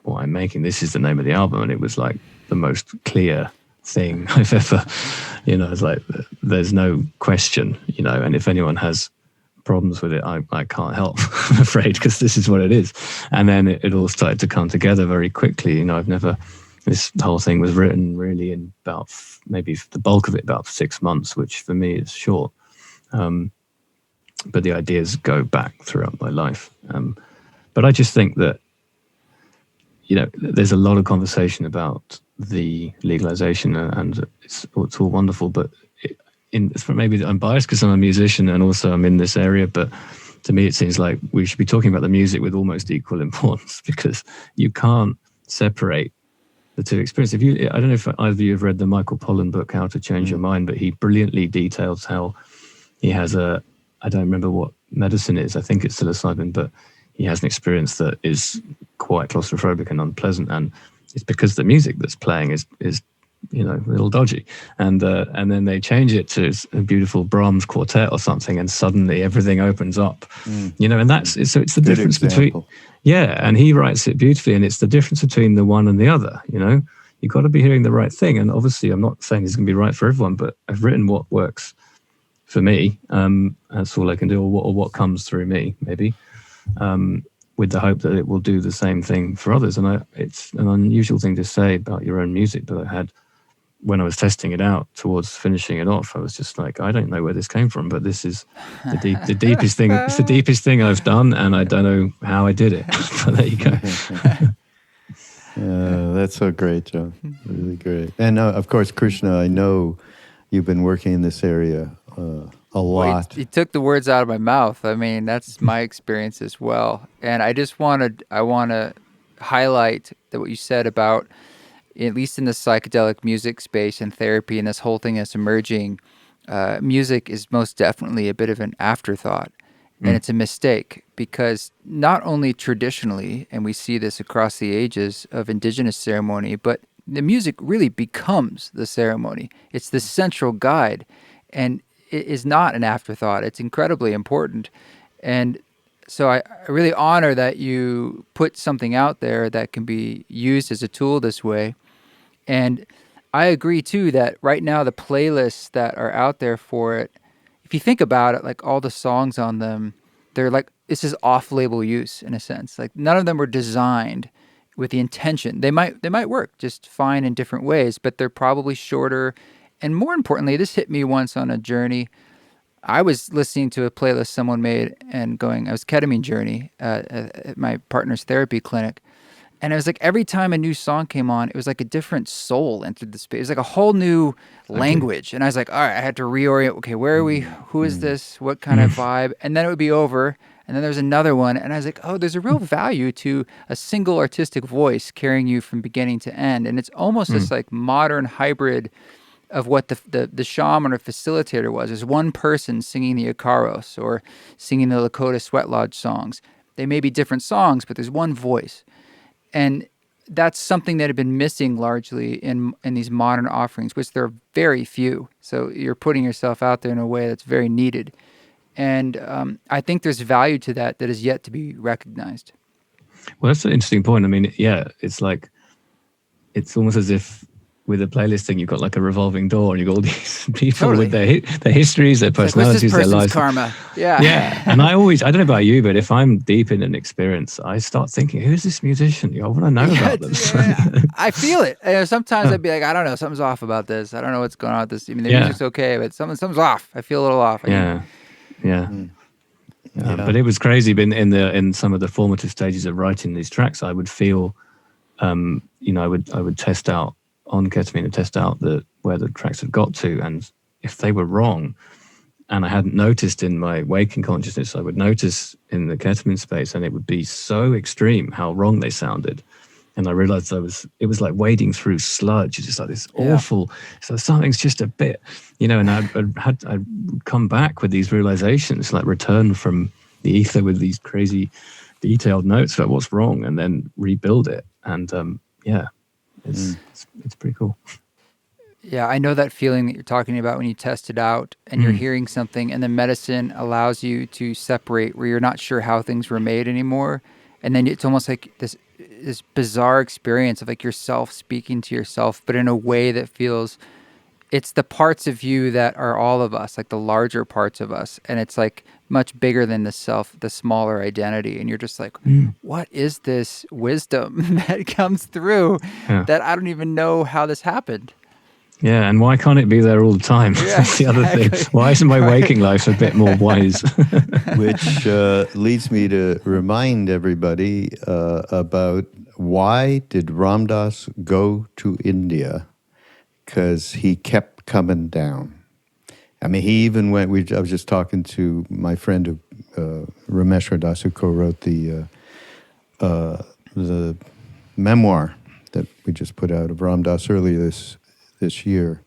C: what I'm making. This is the name of the album. And it was like the most clear thing I've ever, it's like, there's no question, and if anyone has problems with it, I can't help, I'm afraid, because this is what it is. And then it all started to come together very quickly. This whole thing was written really in about, maybe the bulk of it, about 6 months, which for me is short. But the ideas go back throughout my life. But I just think that, there's a lot of conversation about the legalization, and it's all wonderful, but maybe I'm biased because I'm a musician and also I'm in this area, but to me it seems like we should be talking about the music with almost equal importance, because you can't separate the two experiences. I don't know if either of you have read the Michael Pollan book, How to Change Your Mind, but he brilliantly details how he has I don't remember what medicine it is, I think it's psilocybin, but he has an experience that is quite claustrophobic and unpleasant, and it's because the music that's playing is a little dodgy, and then they change it to a beautiful Brahms quartet or something, and suddenly everything opens up, and that's so it's the difference between, and he writes it beautifully, and it's the difference between the one and the other. You've got to be hearing the right thing, and obviously I'm not saying it's going to be right for everyone, but I've written what works for me. That's all I can do, or what comes through me, maybe, with the hope that it will do the same thing for others. And it's an unusual thing to say about your own music, but I had, when I was testing it out towards finishing it off, I was just like, I don't know where this came from, but this is the deepest thing. It's the deepest thing I've done, and I don't know how I did it. But there you go.
B: That's so great, Jon. Really great. And of course, Krishna, I know you've been working in this area a lot.
D: You took the words out of my mouth. I mean, that's my experience as well. And I want to highlight that what you said about, at least in the psychedelic music space and therapy and this whole thing that's emerging, music is most definitely a bit of an afterthought. And it's a mistake, because not only traditionally, and we see this across the ages of indigenous ceremony, but the music really becomes the ceremony. It's the central guide, and it is not an afterthought. It's incredibly important. And so I really honor that you put something out there that can be used as a tool this way. And I agree, too, that right now the playlists that are out there for it, if you think about it, like all the songs on them, they're like, this is off-label use in a sense. Like none of them were designed with the intention. They might work just fine in different ways, but they're probably shorter. And more importantly, this hit me once on a journey. I was listening to a playlist someone made and going, I was ketamine journey at my partner's therapy clinic. And it was like every time a new song came on, it was like a different soul entered the space. It was like a whole new language. And I was like, all right, I had to reorient. Okay, where are we? Who is this? What kind of vibe? And then it would be over. And then there was another one. And I was like, oh, there's a real value to a single artistic voice carrying you from beginning to end. And it's almost this like modern hybrid of what the shaman or facilitator was. There's one person singing the Icaros or singing the Lakota Sweat Lodge songs. They may be different songs, but there's one voice. And that's something that had been missing largely in these modern offerings, which there are very few. So you're putting yourself out there in a way that's very needed. And I think there's value to that is yet to be recognized.
C: Well, that's an interesting point. I mean, yeah, it's like, it's almost as if with a playlist thing, you've got like a revolving door, and you've got all these people with their histories, their personalities,
D: like,
C: their lives.
D: Karma. Yeah.
C: Yeah. And I don't know about you, but if I'm deep in an experience, I start thinking, who's this musician? I want to know about them.
D: Yeah. I feel it. Sometimes I'd be like, I don't know, something's off about this. I don't know what's going on with this. I mean, the music's okay, but something's off. I feel a little off.
C: Yeah. But it was crazy. But in some of the formative stages of writing these tracks, I would feel, I would test out on ketamine and test out where the tracks had got to, and if they were wrong, and I hadn't noticed in my waking consciousness, I would notice in the ketamine space, and it would be so extreme how wrong they sounded. And I realized it was like wading through sludge. It's just like this awful, so something's just a bit, and I'd come back with these realizations, like return from the ether with these crazy detailed notes about what's wrong, and then rebuild it. And it's pretty cool.
D: Yeah, I know that feeling that you're talking about when you test it out and you're hearing something, and the medicine allows you to separate where you're not sure how things were made anymore. And then it's almost like this this bizarre experience of like yourself speaking to yourself, but in a way that feels, it's the parts of you that are all of us, like the larger parts of us. And it's like much bigger than the self, the smaller identity. And you're just like, what is this wisdom that comes through that I don't even know how this happened?
C: Yeah, and why can't it be there all the time?
D: Yeah,
C: That's the other thing. Why isn't my waking life a bit more wise?
B: Which leads me to remind everybody about why did Ram Dass go to India? Because he kept coming down. I mean, he even went, I was just talking to my friend, Ramesh Das, who co-wrote the memoir that we just put out of Ram Dass earlier this year,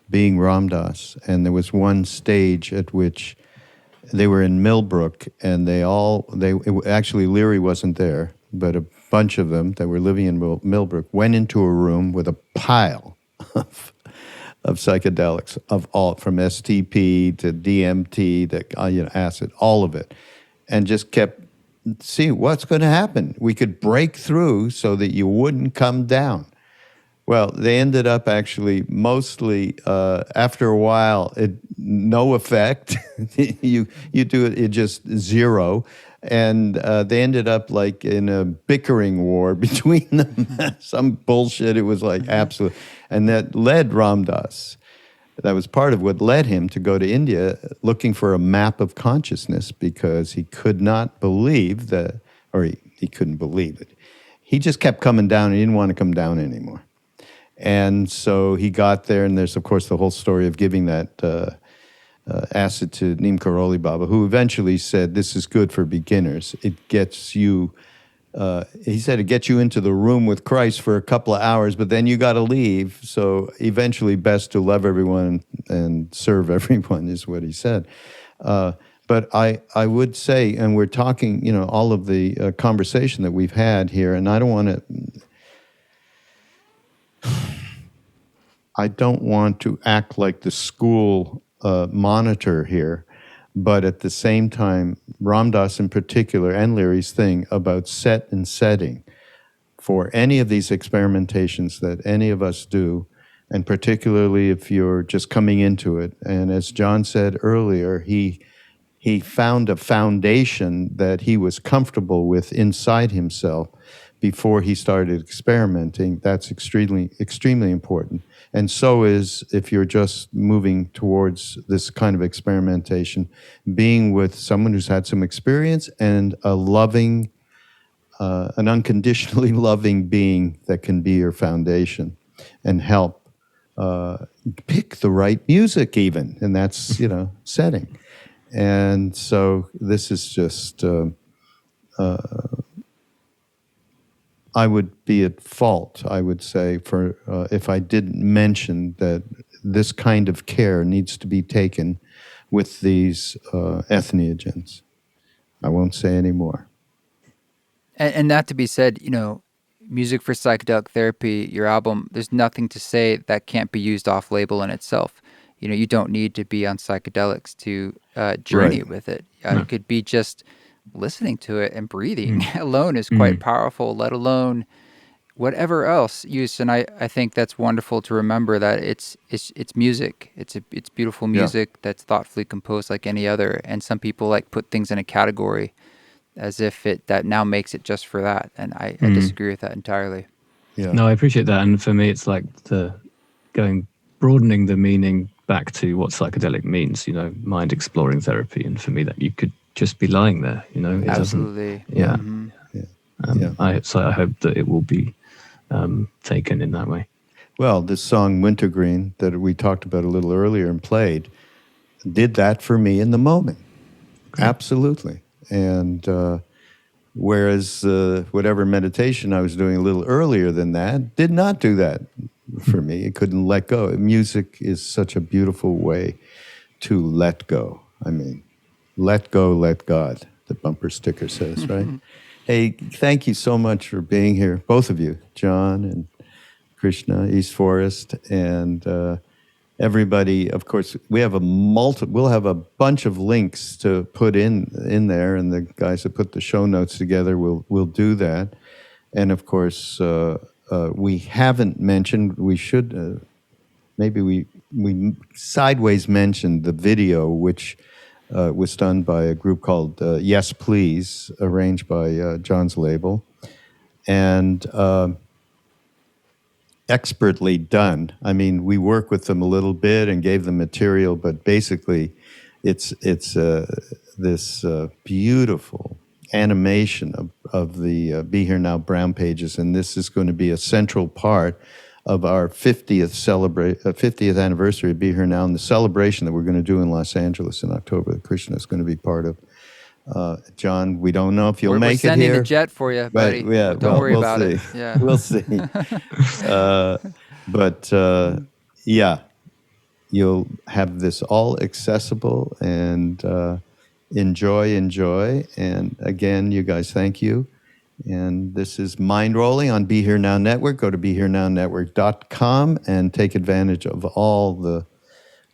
B: being Ram Dass. And there was one stage at which they were in Millbrook, and actually Leary wasn't there, but a bunch of them that were living in Millbrook went into a room with a pile of psychedelics, of all, from STP to DMT to acid, all of it, and just kept seeing what's going to happen. We could break through so that you wouldn't come down. Well, they ended up actually mostly after a while, no effect. you do it just zero. And they ended up like in a bickering war between them. Some bullshit. It was like absolute. And that led Ram Dass. That was part of what led him to go to India looking for a map of consciousness, because he could not believe that, or he couldn't believe it. He just kept coming down. He didn't want to come down anymore. And so he got there, and there's, of course, the whole story of giving that acid to Neem Karoli Baba, who eventually said, this is good for beginners. It gets you, he said, it gets you into the room with Christ for a couple of hours, but then you got to leave. So eventually best to love everyone and serve everyone is what he said. But I would say, and we're talking, all of the conversation that we've had here, and I don't want to act like the school monitor here, but at the same time, Ram Dass in particular, and Leary's thing about set and setting for any of these experimentations that any of us do, and particularly if you're just coming into it. And as John said earlier, he found a foundation that he was comfortable with inside himself before he started experimenting. That's extremely, extremely important. And so is, if you're just moving towards this kind of experimentation, being with someone who's had some experience and a loving, an unconditionally loving being that can be your foundation and help pick the right music even, and that's, setting. And so this is just... I would be at fault, I would say, for if I didn't mention that this kind of care needs to be taken with these entheogens. I won't say any more.
D: And that to be said, Music for Psychedelic Therapy, your album, there's nothing to say that can't be used off-label in itself. You don't need to be on psychedelics to journey with it. It could be just listening to it and breathing alone is quite powerful, let alone whatever else use. And I think that's wonderful to remember that it's music. It's beautiful music that's thoughtfully composed like any other. And some people like put things in a category as if that now makes it just for that. And I disagree with that entirely.
C: Yeah. No, I appreciate that. And for me, it's like broadening the meaning back to what psychedelic means, mind exploring therapy. And for me, that you could just be lying there, it
D: absolutely.
C: So I hope that it will be taken in that way.
B: Well, this song Wintergreen that we talked about a little earlier and played did that for me in the moment. Okay. Absolutely. And whereas whatever meditation I was doing a little earlier than that did not do that for me. It couldn't let go. Music is such a beautiful way to let go. I mean, let go, let God, the bumper sticker says, right? Hey, thank you so much for being here, both of you, John and Krishna, East Forest, and everybody. Of course, we have we'll have a bunch of links to put in there, and the guys that put the show notes together will do that. And of course, we haven't mentioned, we should, maybe we sideways mentioned the video, which was done by a group called Yes Please, arranged by John's label. And expertly done. I mean, we work with them a little bit and gave them material, but basically it's this beautiful animation of the Be Here Now brown pages, and this is going to be a central part of our 50th anniversary of Be Here Now, and the celebration that we're going to do in Los Angeles in October that Krishna is going to be part of. John, we don't know if you'll make it here.
D: We're sending the jet for you, buddy.
B: But, yeah,
D: Don't worry
B: we'll
D: about
B: see.
D: it. Yeah.
B: We'll see. Yeah, you'll have this all accessible, and enjoy. And again, you guys, thank you. And this is Mindrolling on Be Here Now Network. Go to BeHereNowNetwork.com and take advantage of all the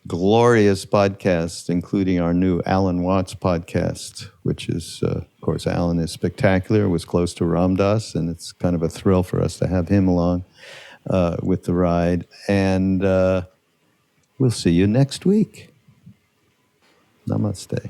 B: glorious podcasts, including our new Alan Watts podcast, which is, of course, Alan is spectacular, was close to Ram Dass, and it's kind of a thrill for us to have him along with the ride. And we'll see you next week. Namaste.